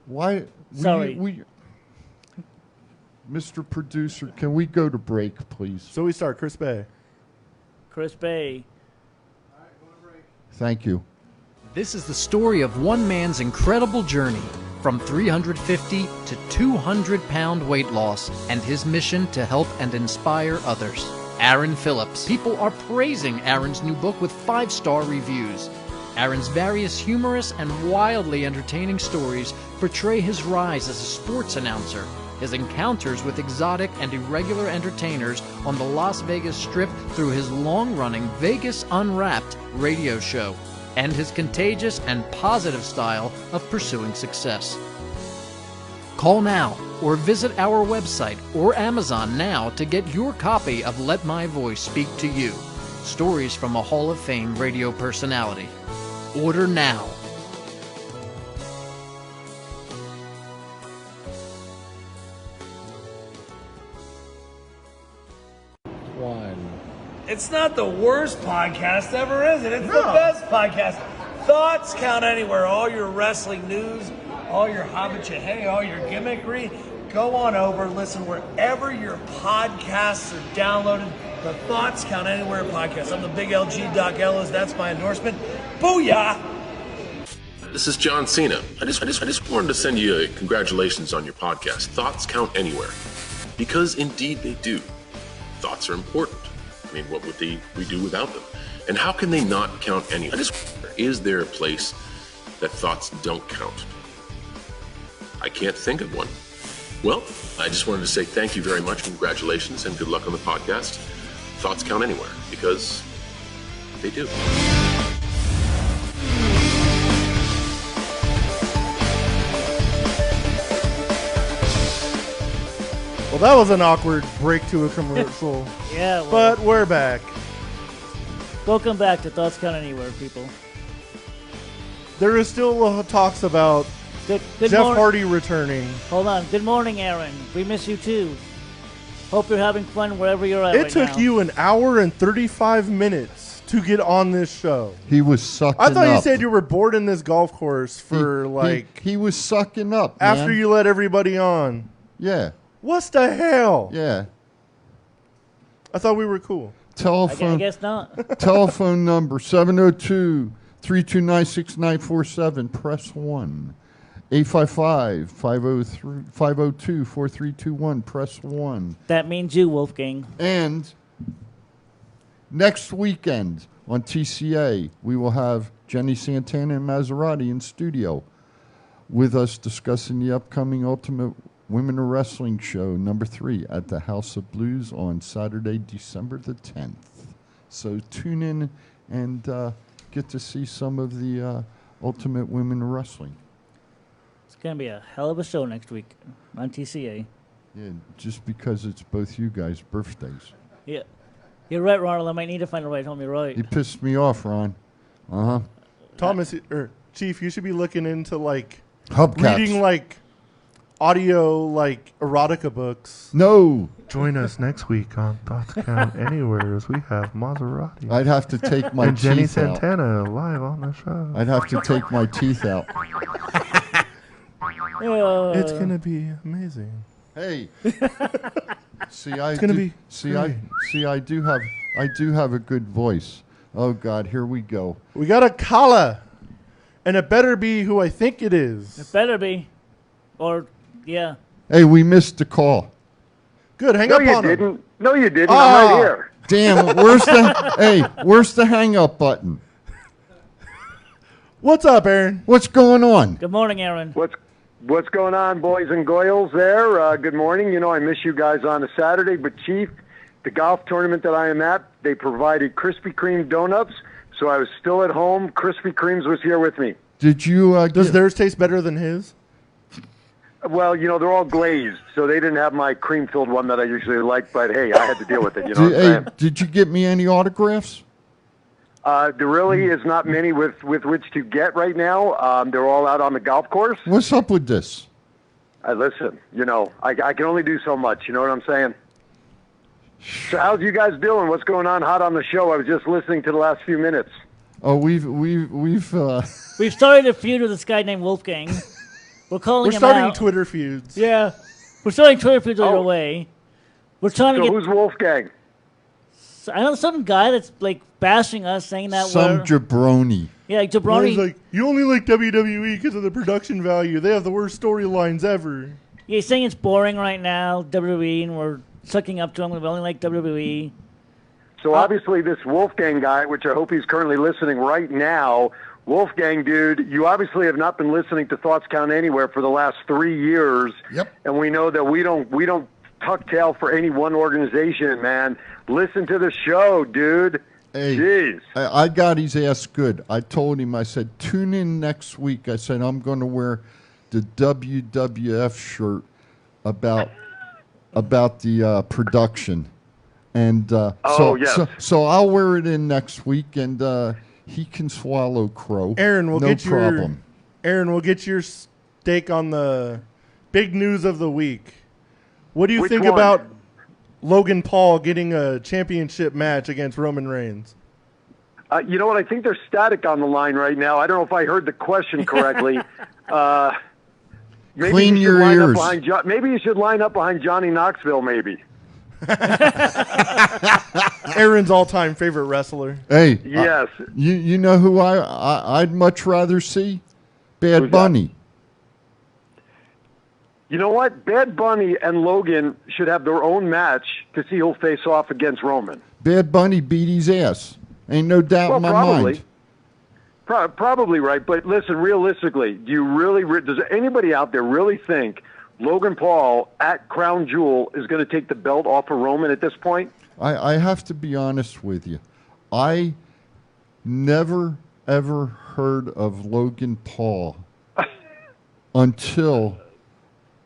Why? Sorry. Mr. Producer, can we go to break, please? So we start Chris Bay. Chris Bay. Thank you. This is the story of one man's incredible journey from 350 to 200-pound weight loss and his mission to help and inspire others. Aaron Phillips. People are praising Aaron's new book with 5-star reviews. Aaron's various humorous and wildly entertaining stories portray his rise as a sports announcer, his encounters with exotic and irregular entertainers on the Las Vegas Strip through his long-running Vegas Unwrapped radio show, and his contagious and positive style of pursuing success. Call now or visit our website or Amazon now to get your copy of Let My Voice Speak to You, stories from a Hall of Fame radio personality. Order now. It's not the worst podcast ever, is it? It's the best podcast. Thoughts Count Anywhere. All your wrestling news, all your hobbit-cha-hey, all your gimmickry. Go on over, listen wherever your podcasts are downloaded. The Thoughts Count Anywhere podcast. I'm the big LG Doc Ellis. That's my endorsement. Booyah! This is John Cena. I just wanted to send you a congratulations on your podcast. Thoughts count anywhere. Because indeed they do. Thoughts are important. I mean, what would we do without them? And how can they not count anywhere? Is there a place that thoughts don't count? I can't think of one. Well, I just wanted to say thank you very much, congratulations, and good luck on the podcast. Thoughts count anywhere, because they do. Well, that was an awkward break to a commercial. Yeah, well, but we're back. Welcome back to Thoughts Count Anywhere, people. There is still talks about Good Jeff Hardy returning. Hold on. Good morning, Aaron. We miss you too. Hope you're having fun wherever you're at. It took you an hour and 35 minutes to get on this show. He was sucking up. I thought you said you were bored in this golf course for He was sucking up, after man. you let everybody on. Yeah. What's the hell? Yeah. I thought we were cool. Telephone. I guess not. Telephone number 702-329-6947. Press 1. 855-502-4321. Press 1. That means you, Wolfgang. And next weekend on TCA, we will have Jenny Santana and Maserati in studio with us discussing the upcoming Ultimate Women of Wrestling show number 3 at the House of Blues on Saturday, December the 10th. So tune in and get to see some of the Ultimate Women of Wrestling. It's going to be a hell of a show next week on TCA. Yeah, just because it's both you guys' birthdays. Yeah. You're right, Ronald. I might need to find a ride home. You're right. You pissed me off, Ron. Uh-huh. Thomas, or Chief, you should be looking into, Hubcaps. reading, audio, erotica books. No. Join us next week on Thoughts Count Anywhere as we have Maserati. I'd have to take my and teeth Jenny out. Santana live on the show. I'd have to take my teeth out. It's going to be amazing. Hey. I do have a good voice. Oh God, here we go. We got a caller, and it better be who I think it is. It better be. Or, yeah. Hey, we missed the call. Good, hang up on him. No, you didn't. I'm right here. Damn, where's the hang up button? What's up, Aaron? What's going on? Good morning, Aaron. What's going on, boys and goyles there? Good morning. You know, I miss you guys on a Saturday, but Chief, the golf tournament that I am at, they provided Krispy Kreme donuts, so I was still at home. Krispy Kreme's was here with me. Did you? Does theirs taste better than his? Well, you know, they're all glazed, so they didn't have my cream-filled one that I usually like, but hey, I had to deal with it, you know what I'm saying? Did you get me any autographs? There really is not many with which to get right now. They're all out on the golf course. What's up with this? Listen, I can only do so much. You know what I'm saying? So how's you guys doing? What's going on hot on the show? I was just listening to the last few minutes. Oh, we've We've started a feud with this guy named Wolfgang. We're calling him starting out. Twitter feuds. Yeah. We're starting Twitter feuds right away. We're trying to get... who's Wolfgang? I know some guy that's like bashing us, saying that some jabroni. Yeah, like jabroni. He's like, you only like WWE because of the production value. They have the worst storylines ever. Yeah, he's saying it's boring right now, WWE, and we're sucking up to him. We only like WWE. So obviously this Wolfgang guy, which I hope he's currently listening right now, Wolfgang, dude, you obviously have not been listening to Thoughts Count Anywhere for the last 3 years. Yep. And we know that we don't tuck tail for any one organization, man. Listen to the show, dude. Hey, jeez. I got his ass good. I told him, I said, tune in next week. I said, I'm going to wear the WWF shirt about the production. And so I'll wear it in next week, and he can swallow crow. Aaron, we'll no problem. Aaron, we'll get your take on the big news of the week. What do you think about Logan Paul getting a championship match against Roman Reigns? You know what? I think there's static on the line right now. I don't know if I heard the question correctly. Maybe Clean your ears. Maybe you should line up behind Johnny Knoxville, maybe. Aaron's all-time favorite wrestler. Hey. Yes. You know who I'd much rather see? Bad Bunny. You know what? Bad Bunny and Logan should have their own match to see who'll face off against Roman. Bad Bunny beat his ass. Ain't no doubt in my mind. Probably right. But listen, realistically, does anybody out there really think Logan Paul at Crown Jewel is going to take the belt off of Roman at this point? I have to be honest with you. I never, ever heard of Logan Paul until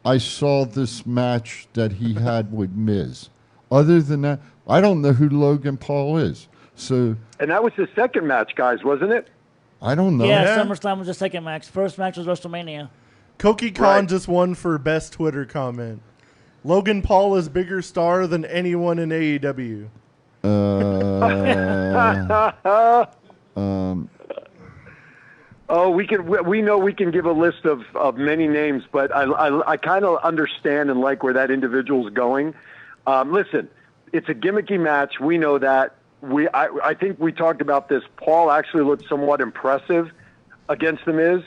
I saw this match that he had with Miz. Other than that, I don't know who Logan Paul is. So, and that was his second match, guys, wasn't it? I don't know. Yeah, SummerSlam was the second match. First match was WrestleMania. Koki Khan just won for best Twitter comment. Logan Paul is bigger star than anyone in AEW. Oh, we know we can give a list of many names, but I kind of understand and like where that individual's going. Listen, it's a gimmicky match. We know that. I think we talked about this. Paul actually looked somewhat impressive against The Miz,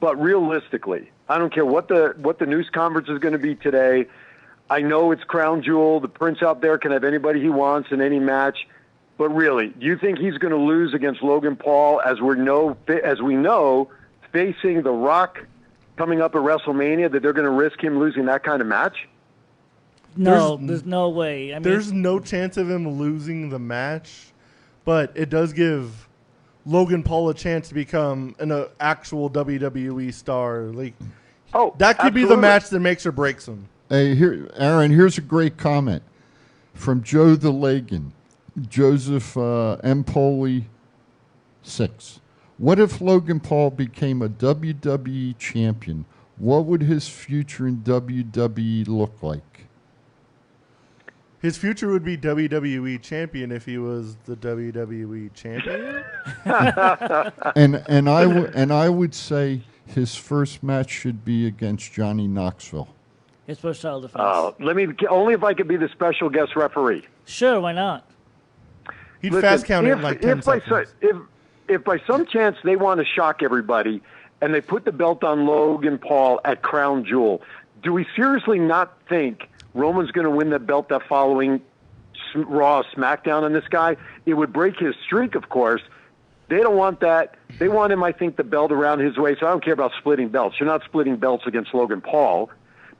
but realistically, I don't care what the news conference is going to be today. I know it's Crown Jewel. The Prince out there can have anybody he wants in any match. But really, do you think he's going to lose against Logan Paul, as we know, facing The Rock coming up at WrestleMania, that they're going to risk him losing that kind of match? No, there's no way. I mean, there's no chance of him losing the match, but it does give Logan Paul a chance to become an actual WWE star. That could be the match that makes or breaks him. Hey, Aaron, here's a great comment from Joe the Lagan. Joseph Empoli 6. What if Logan Paul became a WWE champion? What would his future in WWE look like? His future would be WWE champion if he was the WWE champion. and I would say his first match should be against Johnny Knoxville. His first title defense. Only if I could be the special guest referee. Sure, why not? He'd fast count in like 10 seconds. If by some chance they want to shock everybody and they put the belt on Logan Paul at Crown Jewel, do we seriously not think Roman's going to win the belt that following Raw SmackDown on this guy? It would break his streak, of course. They don't want that. They want him, I think, the belt around his waist. So I don't care about splitting belts. You're not splitting belts against Logan Paul.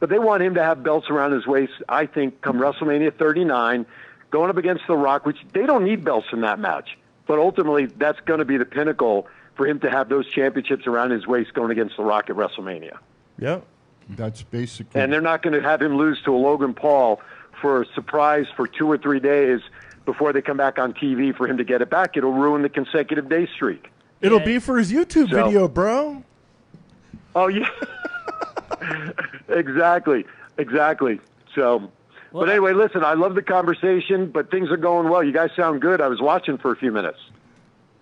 But they want him to have belts around his waist, I think, come WrestleMania 39, going up against The Rock, which they don't need belts in that match. But ultimately, that's going to be the pinnacle for him to have those championships around his waist going against The Rock at WrestleMania. Yep. That's basically... And they're not going to have him lose to a Logan Paul for a surprise for 2 or 3 days before they come back on TV for him to get it back. It'll ruin the consecutive day streak. It'll be for his YouTube video, bro. Oh, yeah. Exactly. So, but anyway, listen, I love the conversation, but things are going well. You guys sound good. I was watching for a few minutes.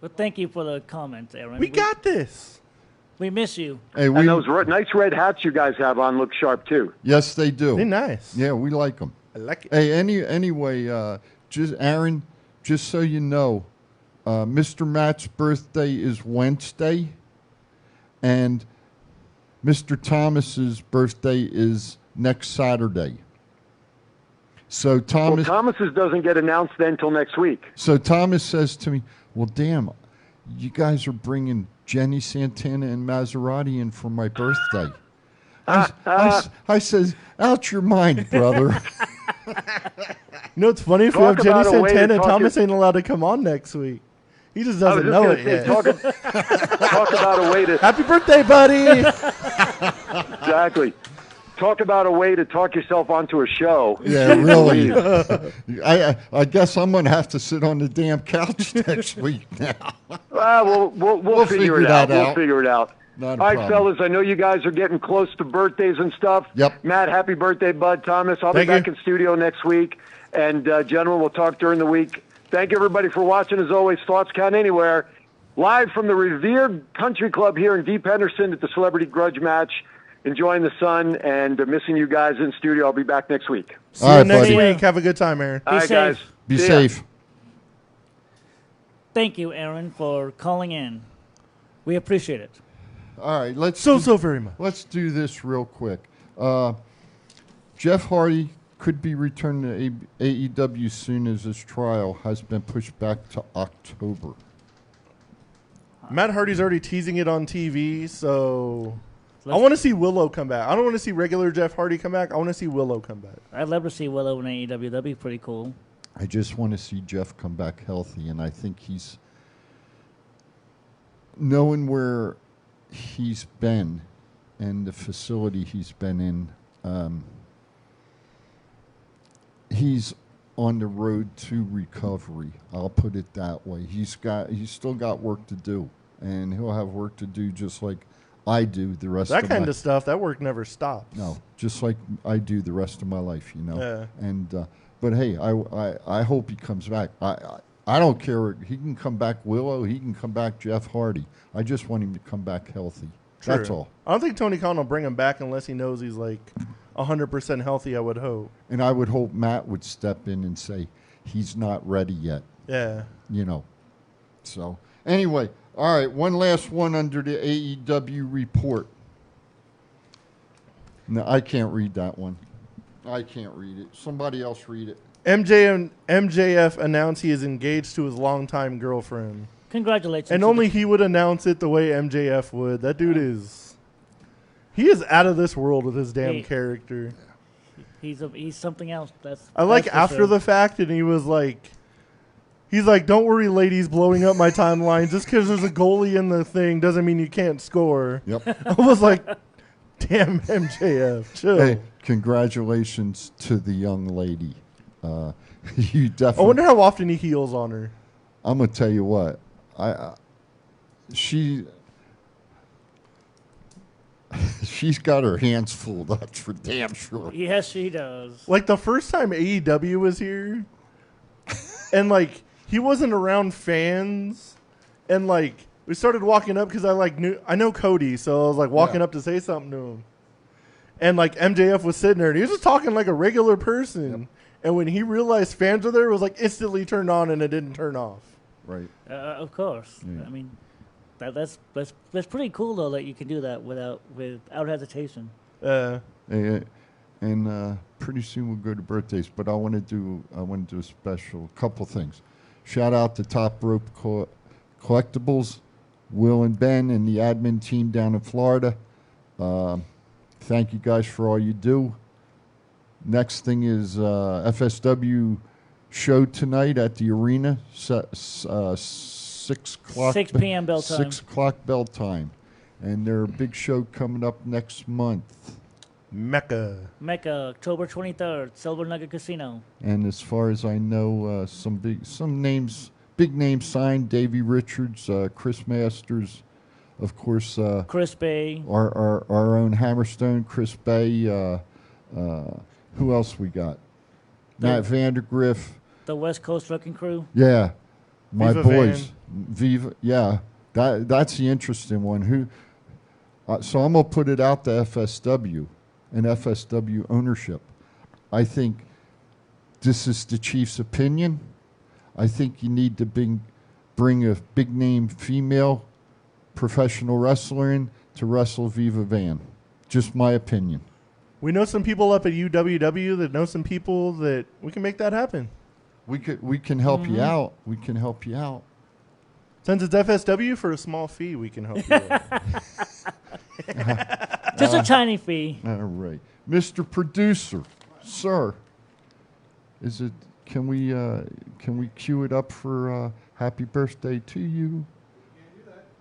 Well, thank you for the comments, Aaron. We got this. We miss you. Hey, and those nice red hats you guys have on look sharp, too. Yes, they do. They're nice. Yeah, we like them. I like it. Hey, anyway, just Aaron, just so you know, Mr. Matt's birthday is Wednesday, and Mr. Thomas's birthday is next Saturday. So Thomas's doesn't get announced then until next week. So Thomas says to me, "Well, damn, you guys are bringing Jenny Santana and Maserati in for my birthday." I says, "Out your mind, brother." You know what's funny? If we have Jenny Santana, Thomas ain't allowed to come on next week. He just doesn't know it yet. Talk about a way to... Happy birthday, buddy! Exactly. Talk about a way to talk yourself onto a show. Yeah, really. I guess I'm going to have to sit on the damn couch next week now. We'll figure it out. We'll figure it out. Not a All right, problem. fellas, I know you guys are getting close to birthdays and stuff. Yep. Matt, happy birthday, bud. Thomas, I'll be back in studio next week. And, gentlemen, we'll talk during the week. Thank you, everybody, for watching. As always, Thoughts Count Anywhere. Live from the revered country club here in Deep Henderson at the Celebrity Grudge Match. Enjoying the sun and missing you guys in studio. I'll be back next week. See you next week. Have a good time, Aaron. All right, guys. Be See ya. safe. Thank you, Aaron, for calling in. We appreciate it. All right, let's very much. Let's do this real quick. Jeff Hardy could be returning to AEW soon as his trial has been pushed back to October. Matt Hardy's already teasing it on TV, so I want to see Willow come back. I don't want to see regular Jeff Hardy come back. I want to see Willow come back. I'd love to see Willow in AEW. That'd be pretty cool. I just want to see Jeff come back healthy, and I think he's knowing where he's been and the facility he's been in. He's on the road to recovery. I'll put it that way. He's still got work to do, and he'll have work to do just like I do the rest of That kind of stuff, that work never stops. No, just like I do the rest of my life, you know. Yeah. And but hey, I hope he comes back. I don't care. He can come back Willow. He can come back Jeff Hardy. I just want him to come back healthy. True. That's all. I don't think Tony Khan will bring him back unless he knows he's like 100% healthy, I would hope. And I would hope Matt would step in and say he's not ready yet. Yeah. You know. So anyway, all right. One last one under the AEW report. No, I can't read that one. I can't read it. Somebody else read it. MJF announced he is engaged to his longtime girlfriend. Congratulations. And only he would announce it the way MJF would. That dude is... He is out of this world with his damn character. He's something else. I like after the fact, and he was like... He's like, don't worry, ladies, blowing up my timeline. Just because there's a goalie in the thing doesn't mean you can't score. Yep. I was like, damn, MJF, chill. Hey, congratulations to the young lady. You definitely. I wonder how often he heals on her. I'm gonna tell you what. She's got her hands full. That's for damn sure. Yes, she does. Like the first time AEW was here, and like he wasn't around fans, and like we started walking up because I know Cody, so I was like walking up to say something to him, and like MJF was sitting there and he was just talking like a regular person. Yep. And when he realized fans were there, it was like instantly turned on and it didn't turn off. Right. Of course. Yeah. I mean, that's pretty cool though that you can do that without hesitation. And pretty soon we'll go to birthdays, but I want to do a special couple things. Shout out to Top Rope Collectibles, Will and Ben, and the admin team down in Florida. Thank you guys for all you do. Next thing is FSW show tonight at the arena, 6 o'clock. 6 p.m. bell time. 6 o'clock bell time. And their big show coming up next month. Mecca. October 23rd, Silver Nugget Casino. And as far as I know, big names signed: Davey Richards, Chris Masters, of course. Chris Bay. Our own Hammerstone, Chris Bay. Who else we got? Matt Vandergriff. The West Coast Wrecking Crew. Yeah, my Viva boys. Van. Viva. Yeah, that's the interesting one. Who? So I'm gonna put it out to FSW and FSW ownership. I think this is the Chief's opinion. I think you need to bring a big name female professional wrestler in to wrestle Viva Van. Just my opinion. We know some people up at UWW that know some people that we can make that happen. We can help you out. We can help you out. Since it's FSW, for a small fee, we can help you out. Just a tiny fee. All right. Mr. Producer, sir, is it? Can we cue it up for happy birthday to you?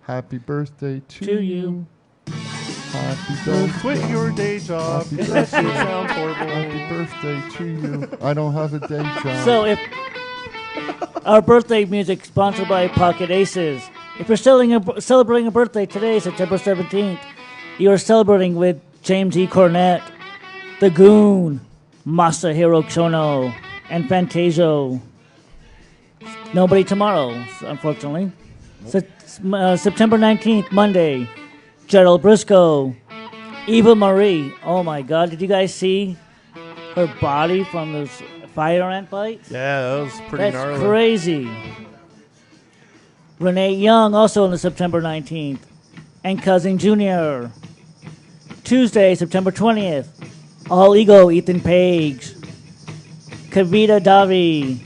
Happy birthday to you. Happy birthday. Quit your day job. Happy That birthday. shit sounds horrible. Happy birthday to you. I don't have a day job. So if our birthday music sponsored by Pocket Aces. If you're celebrating a birthday today, September 17th, you are celebrating with James E. Cornette, The Goon, Masahiro Chono, and Fantasio. Nobody tomorrow, unfortunately. September 19th, Monday, Gerald Briscoe, Eva Marie. Oh my God, did you guys see her body from those fire ant bites? Yeah, that was pretty gnarly. That's crazy. Renee Young, also on the September 19th, and Cousin Jr. Tuesday, September 20th, All Ego, Ethan Page, Kavita Davi,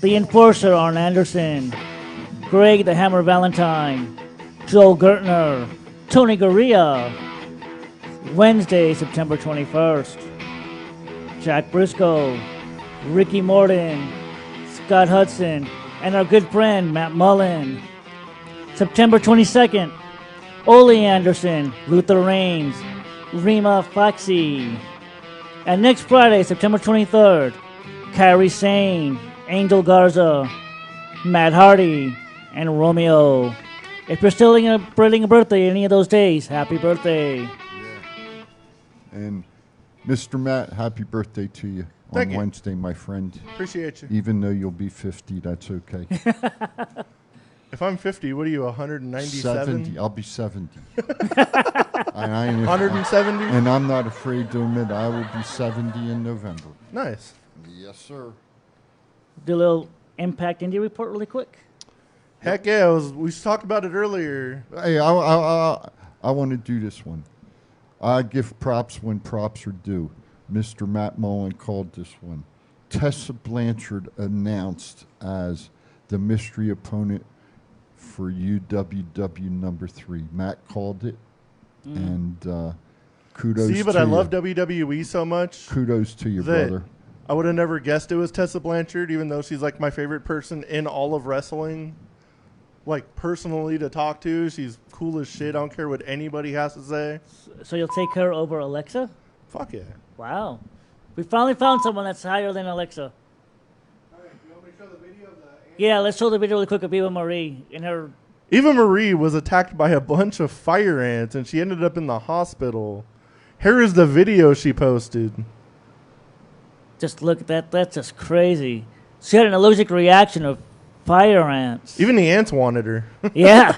The Enforcer, Arn Anderson, Greg the Hammer Valentine, Joel Gertner, Tony Gurria. Wednesday, September 21st, Jack Briscoe, Ricky Morton, Scott Hudson, and our good friend Matt Mullen. September 22nd, Ole Anderson, Luther Reigns, Rima Foxy. And next Friday, September 23rd, Carrie Sane, Angel Garza, Matt Hardy, and Romeo. If you're still celebrating a birthday any of those days, happy birthday. And Mr. Matt, happy birthday to you Thank on you. Wednesday, my friend. Appreciate you. Even though you'll be 50, that's okay. If I'm 50, what are you, 197? 70. I'll be 70. And 170? And I'm not afraid to admit I will be 70 in November. Nice. Yes, sir. Do a little Impact Indie report really quick. Heck yeah, we talked about it earlier. Hey, I want to do this one. I give props when props are due. Mr. Matt Mullen called this one. Tessa Blanchard announced as the mystery opponent for UWW number 3. Matt called it, and kudos. See, but to I you. love WWE so much. Kudos to you, that brother. I would have never guessed it was Tessa Blanchard, even though she's like my favorite person in all of wrestling. Like, personally to talk to. She's cool as shit. I don't care what anybody has to say. So you'll take her over Alexa? Fuck yeah. Wow. We finally found someone that's higher than Alexa. Yeah, let's show the video really quick of Eva Marie in her. Eva Marie was attacked by a bunch of fire ants, and she ended up in the hospital. Here is the video she posted. Just look at that. That's just crazy. She had an allergic reaction of fire ants. Even the ants wanted her. Yeah.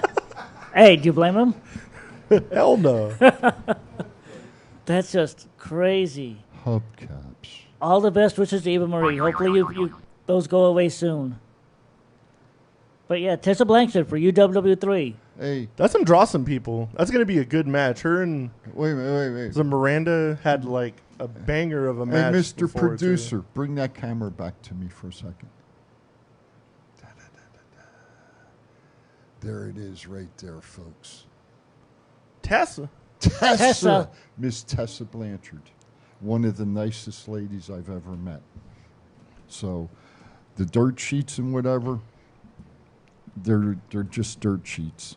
Hey, do you blame them? Hell no. That's just crazy. Hubcaps. All the best wishes to Eva Marie. Hopefully you those go away soon. But yeah, Tessa Blanchard for UWW3. Hey, that's some draw some people. That's gonna be a good match. Her and wait. So Miranda had like a banger of a match. Hey, Mr. before, Producer, too. bring that camera back to me for a second. There it is right there, folks. Tessa. Miss Tessa Blanchard. One of the nicest ladies I've ever met. So the dirt sheets and whatever, they're just dirt sheets.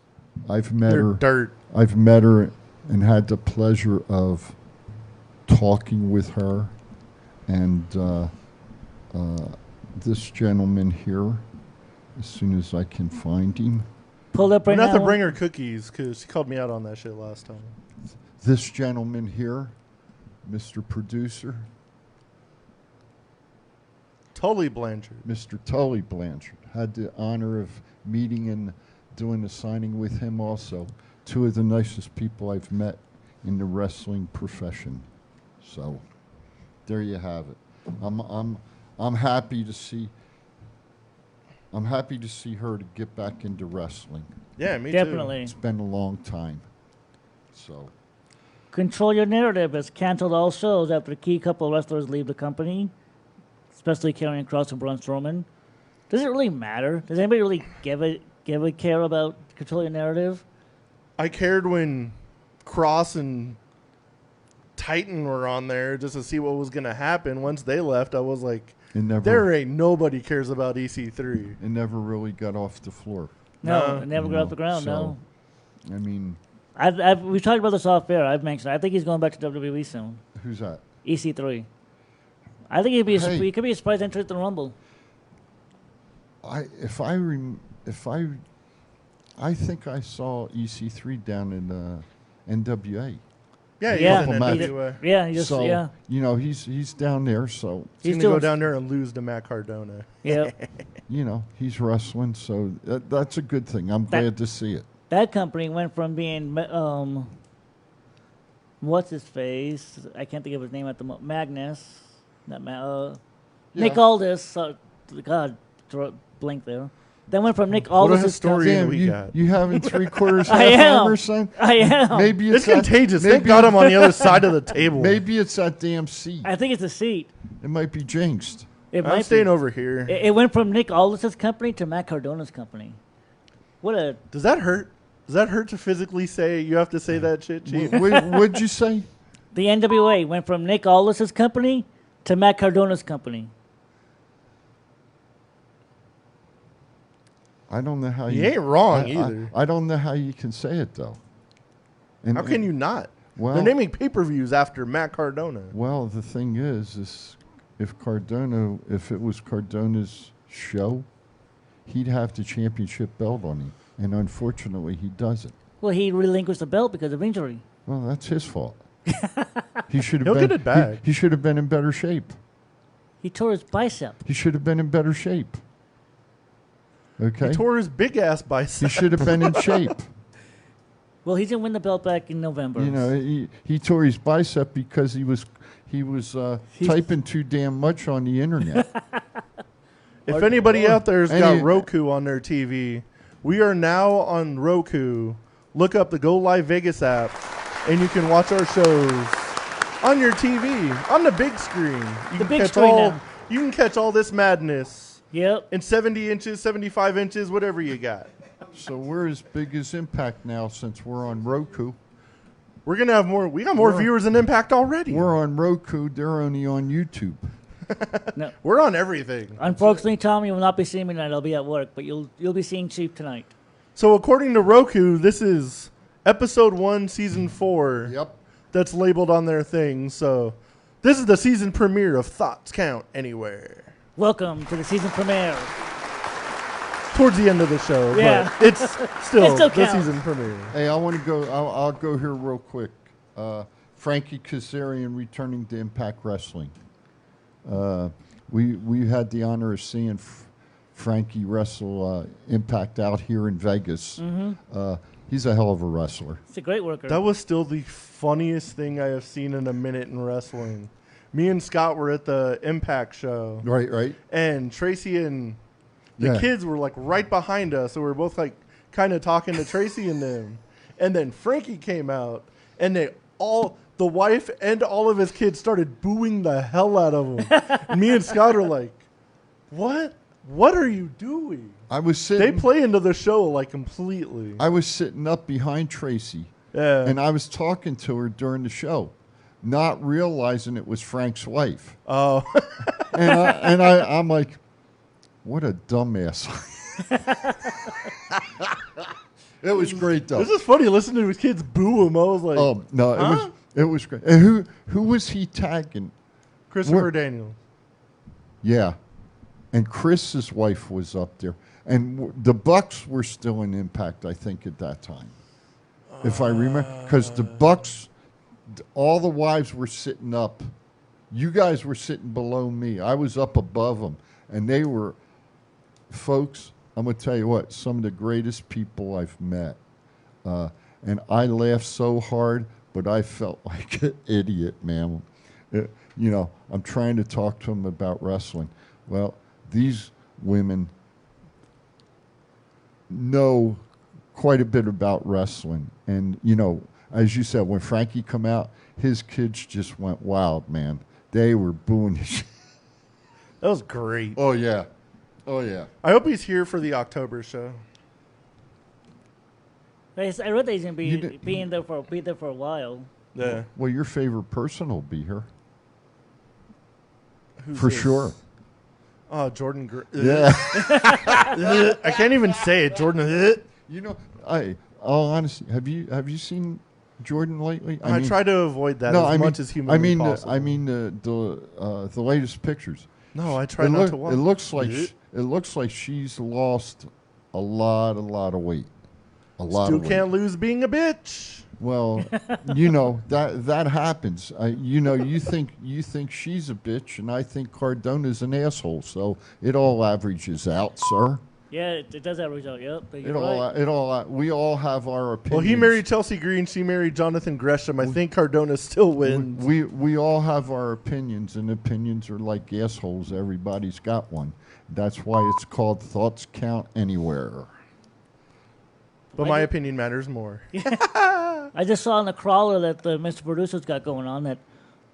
I've met They're her. dirt. I've met her and had the pleasure of talking with her, and this gentleman here, as soon as I can find him. Pull up right I'm gonna have to now. bring her cookies because she called me out on that shit last time. This gentleman here, Mr. Producer, Tully Blanchard. Mr. Tully Blanchard, had the honor of meeting and doing a signing with him also. Two of the nicest people I've met in the wrestling profession. So, there you have it. I'm happy to see. I'm happy to see her to get back into wrestling. Yeah, me Definitely. too. It's been a long time. So, Control Your Narrative has canceled all shows after a key couple of wrestlers leave the company, especially Karrion Kross and Braun Strowman. Does it really matter? Does anybody really give a care about Control Your Narrative? I cared when Cross and Titan were on there just to see what was going to happen. Once they left, I was like, there ain't nobody cares about EC3. It never really got off the floor. No, it never got off the ground, no. I mean... we've talked about this off air. I've mentioned I think he's going back to WWE soon. Who's that? EC3. I think he could be a surprise entrant to the Rumble. I think I saw EC3 down in NWA. Yeah, yeah. You know, he's down there, so he's gonna go down there and lose to Matt Cardona. Yeah. You know, he's wrestling, so that's a good thing. I'm glad to see it. That company went from being what's his face? I can't think of his name at the moment. Magnus, Nick Aldis. God, blink there. Then went from Nick Aldis. What a historian we got. You having 3/4 I am. or something? I am. Maybe it's contagious. Thank God I'm on the other side of the table. Maybe it's that damn seat. I think it's a seat. It might be jinxed. I'm staying over here. It went from Nick Aldis' company to Matt Cardona's company. Does that hurt? Does that hurt to physically say? You have to say that shit, Chief. What'd you say? The NWA went from Nick Aldis' company to Matt Cardona's company. I don't know how you ain't wrong either. I don't know how you can say it though. How can you not? Well, they're naming pay-per-views after Matt Cardona. Well, the thing is if it was Cardona's show, he'd have the championship belt on him, and unfortunately, he doesn't. Well, he relinquished the belt because of injury. Well, that's his fault. He should have He'll been. get it back. He should have been in better shape. He tore his bicep. He should have been in better shape. Okay. He tore his big ass bicep. He should have been in shape. Well, he's gonna win the belt back in November. You know, he tore his bicep because he was typing too damn much on the internet. If anybody out there has got Roku on their TV, we are now on Roku. Look up the Go Live Vegas app, and you can watch our shows on your TV on the big screen. You can catch all this madness. Yep. In 70 inches, 75 inches, whatever you got. So we're as big as Impact now since we're on Roku. We're gonna have more. We got more viewers than Impact already. We're on Roku. They're only on YouTube. No. We're on everything. Unfortunately, Tom, you will not be seeing me tonight. I'll be at work, but you'll be seeing Chief tonight. So according to Roku, this is episode 1, season 4. Yep. That's labeled on their thing. So this is the season premiere of Thoughts Count Anywhere. Welcome to the season premiere. Towards the end of the show, yeah. But it's still the counts. season premiere. Hey, I want to go. I'll go here real quick. Frankie Kazarian returning to Impact Wrestling. We had the honor of seeing Frankie wrestle Impact out here in Vegas. Mm-hmm. He's a hell of a wrestler. He's a great worker. That was still the funniest thing I have seen in a minute in wrestling. Me and Scott were at the Impact show. Right. And Tracy and the kids were like right behind us. So we were both like kind of talking to Tracy and them. And then Frankie came out and the wife and all of his kids started booing the hell out of him. And me and Scott are like, what? What are you doing? I was sitting. They play into the show like completely. I was sitting up behind Tracy. Yeah. And I was talking to her during the show, not realizing it was Frank's wife. Oh. and I'm like, what a dumbass. It was great though. This is funny listening to his kids boo him. I was like, oh no, It was great. And who was he tagging? Christopher Daniels. Yeah. And Chris's wife was up there. And the Bucks were still in Impact, I think, at that time. If I remember. Because the Bucks, all the wives were sitting up. You guys were sitting below me. I was up above them. And they were, folks, I'm going to tell you what, some of the greatest people I've met. And I laughed so hard, but I felt like an idiot, man. I'm trying to talk to them about wrestling. Well, these women know quite a bit about wrestling. And, as you said, when Frankie come out, his kids just went wild, man. They were booing his shit. That was great. Oh, yeah. Oh, yeah. I hope he's here for the October show. I read that he's going to be there for a while. Yeah. Well, your favorite person will be here. Who's for this? Sure. Oh, Jordan. Yeah. I can't even say it. Jordan. All honesty, have you seen Jordan lately? I try to avoid that much as humanly possible. I mean the latest pictures. No, I try not to watch. It looks like she's lost a lot of weight. Still can't lose being a bitch. Well, that happens. You think she's a bitch, and I think Cardona's an asshole. So it all averages out, sir. Yeah, it does average out. Yep. But We all have our opinions. Well, he married Chelsea Green. She married Jonathan Gresham. I think Cardona still wins. We all have our opinions, and opinions are like assholes. Everybody's got one. That's why it's called Thoughts Count Anywhere. But my opinion matters more. I just saw in the crawler that the Mr. Producer's got going on that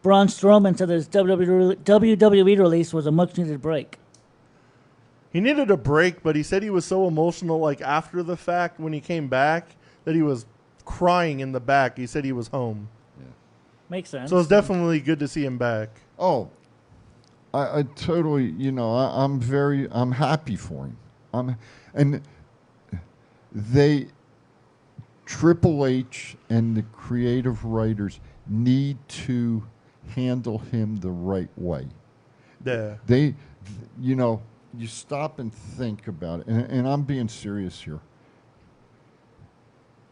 Braun Strowman said his WWE release was a much-needed break. He needed a break, but he said he was so emotional, like after the fact when he came back, that he was crying in the back. He said he was home. Yeah. Makes sense. So it's definitely good to see him back. Oh, I totally, I'm happy for him. Triple H and the creative writers need to handle him the right way. Yeah. You stop and think about it, and I'm being serious here.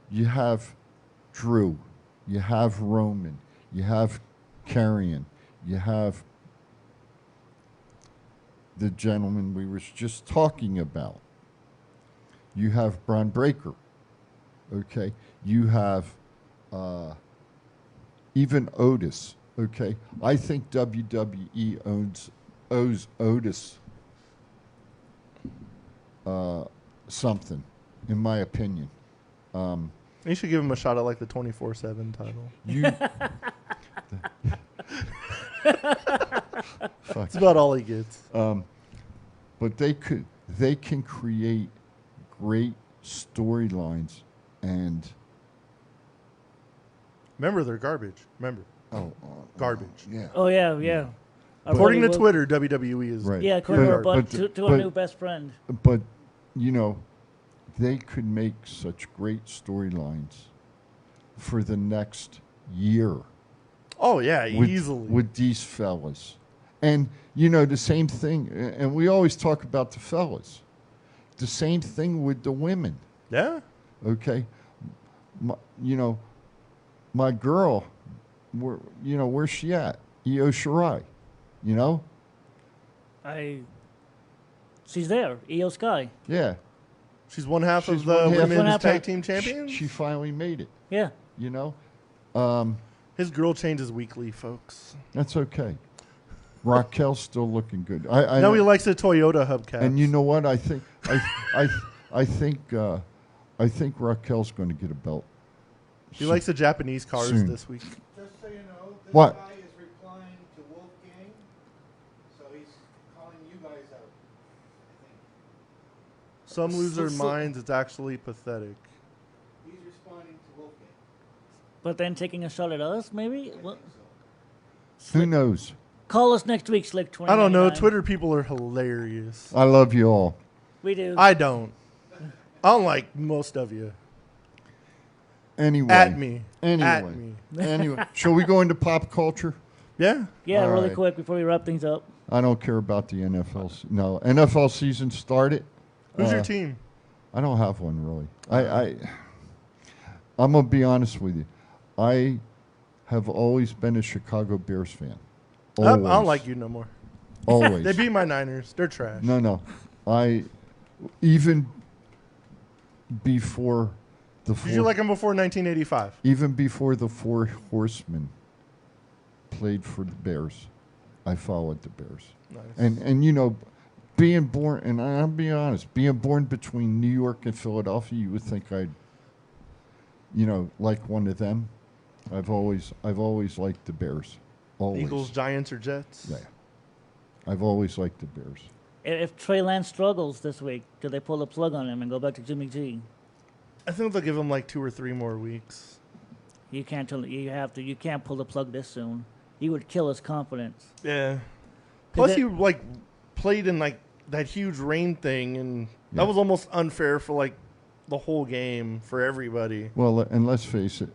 You have Drew, you have Roman, you have Karrion, you have the gentleman we were just talking about. You have Braun Breaker, okay? You have even Otis, okay? I think WWE owes Otis something, in my opinion. You should give him a shot at like the 24/7 title. That's about all he gets. But they can create great storylines, and remember, they're garbage. Remember, garbage. Yeah. Oh yeah. According to Twitter, WWE is right. Yeah, according to our new best friend. But they could make such great storylines for the next year. Oh yeah, easily with these fellas, and the same thing. And we always talk about the fellas. The same thing with the women. Yeah. Okay. My girl, where's she at? Io Shirai. She's there. Io Sky. Yeah. She's one half of the women's tag team champions. She finally made it. Yeah. His girl changes weekly, folks. That's okay. Raquel's still looking good. Now he likes the Toyota hubcap. And you know what? I think Raquel's going to get a belt. He likes the Japanese cars soon. this week. Just so you know, this What? guy is replying to Wolfgang, so he's calling you guys out. Some lose their minds. It's actually pathetic. He's responding to Wolfgang. But then taking a shot at us, maybe? What? Who knows? Call us next week, Slick 20. I don't know. Twitter people are hilarious. I love you all. We do. I don't. Unlike most of you. Anyway. At me. Anyway. At me. Anyway. Shall we go into pop culture? Yeah. Yeah, All really right. quick before we wrap things up. I don't care about the NFL. No, NFL season started. Who's your team? I don't have one really. I'm gonna be honest with you. I have always been a Chicago Bears fan. I Always. don't like you no more. Always. They beat my Niners. They're trash. No. I even before the Did you like them before 1985? even before the Four Horsemen played for the Bears, I followed the Bears. Nice. And you know, being born, and I'll be honest, being born between New York and Philadelphia, you would think I'd, like one of them. I've always liked the Bears. Always. Eagles, Giants, or Jets? Yeah. I've always liked the Bears. If Trey Lance struggles this week, do they pull the plug on him and go back to Jimmy G? I think they'll give him like 2 or 3 more weeks. You can't pull the plug this soon. He would kill his confidence. Yeah. Plus, he played in that huge rain thing, and Yeah. that was almost unfair for the whole game for everybody. Well, and let's face it,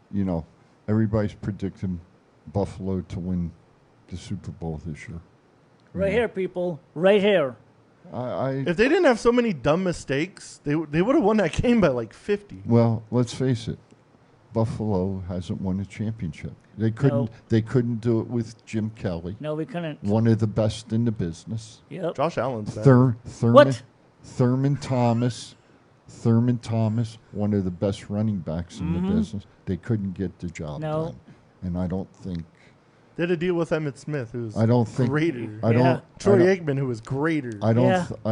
everybody's predicting Buffalo to win the Super Bowl this year. Right here, people. Right here. If they didn't have so many dumb mistakes, they would have won that game by 50. Well, let's face it, Buffalo hasn't won a championship. They couldn't do it with Jim Kelly. No, we couldn't. One of the best in the business. Yep. Josh Allen's better. Thurman Thomas, one of the best running backs in the business. They couldn't get the job done. And I don't think They had to deal with Emmitt Smith, who's greater. Troy Aikman, who was greater. I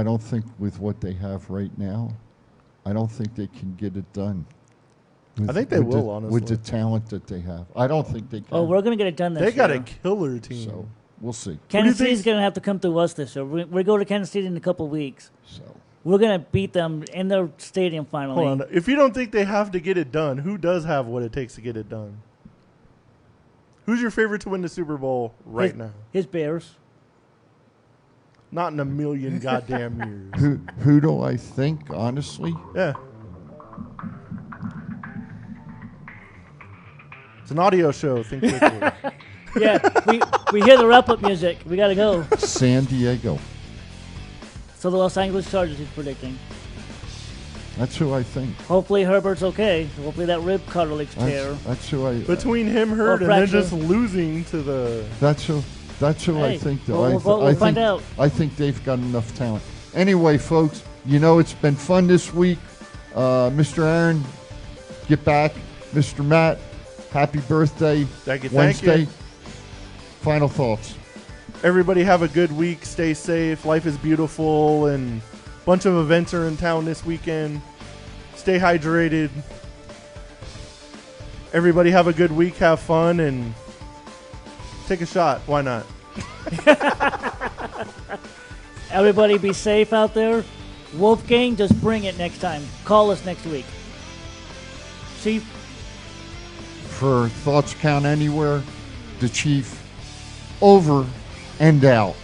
don't think with what they have right now, I don't think they can get it done. I think they will, honestly. With the talent that they have. I don't think they can. Oh, we're going to get it done this year. They got a killer team. So, we'll see. Kansas City's going to have to come through us this year. We go to Kansas City in a couple of weeks. So we're going to beat them in their stadium finally. Hold on. If you don't think they have to get it done, who does have what it takes to get it done? Who's your favorite to win the Super Bowl now? His Bears. Not in a million goddamn years. Who do I think, honestly? Yeah. It's an audio show. Think quickly. Yeah, we hear the wrap-up music. We got to go. San Diego. So the Los Angeles Chargers, he's predicting. That's who I think. Hopefully Herbert's okay. Hopefully that rib cartilage tear. That's who I... Between him, Hurt, and then just losing to the... That's who I think, though. We'll find out. I think they've got enough talent. Anyway, folks, it's been fun this week. Mr. Aaron, get back. Mr. Matt, happy birthday. Wednesday. Final thoughts. Everybody have a good week. Stay safe. Life is beautiful, and a bunch of events are in town this weekend. Stay hydrated. Everybody have a good week. Have fun, and take a shot. Why not? Everybody be safe out there. Wolfgang, just bring it next time. Call us next week. Chief? For Thoughts Count Anywhere, the Chief, over and out.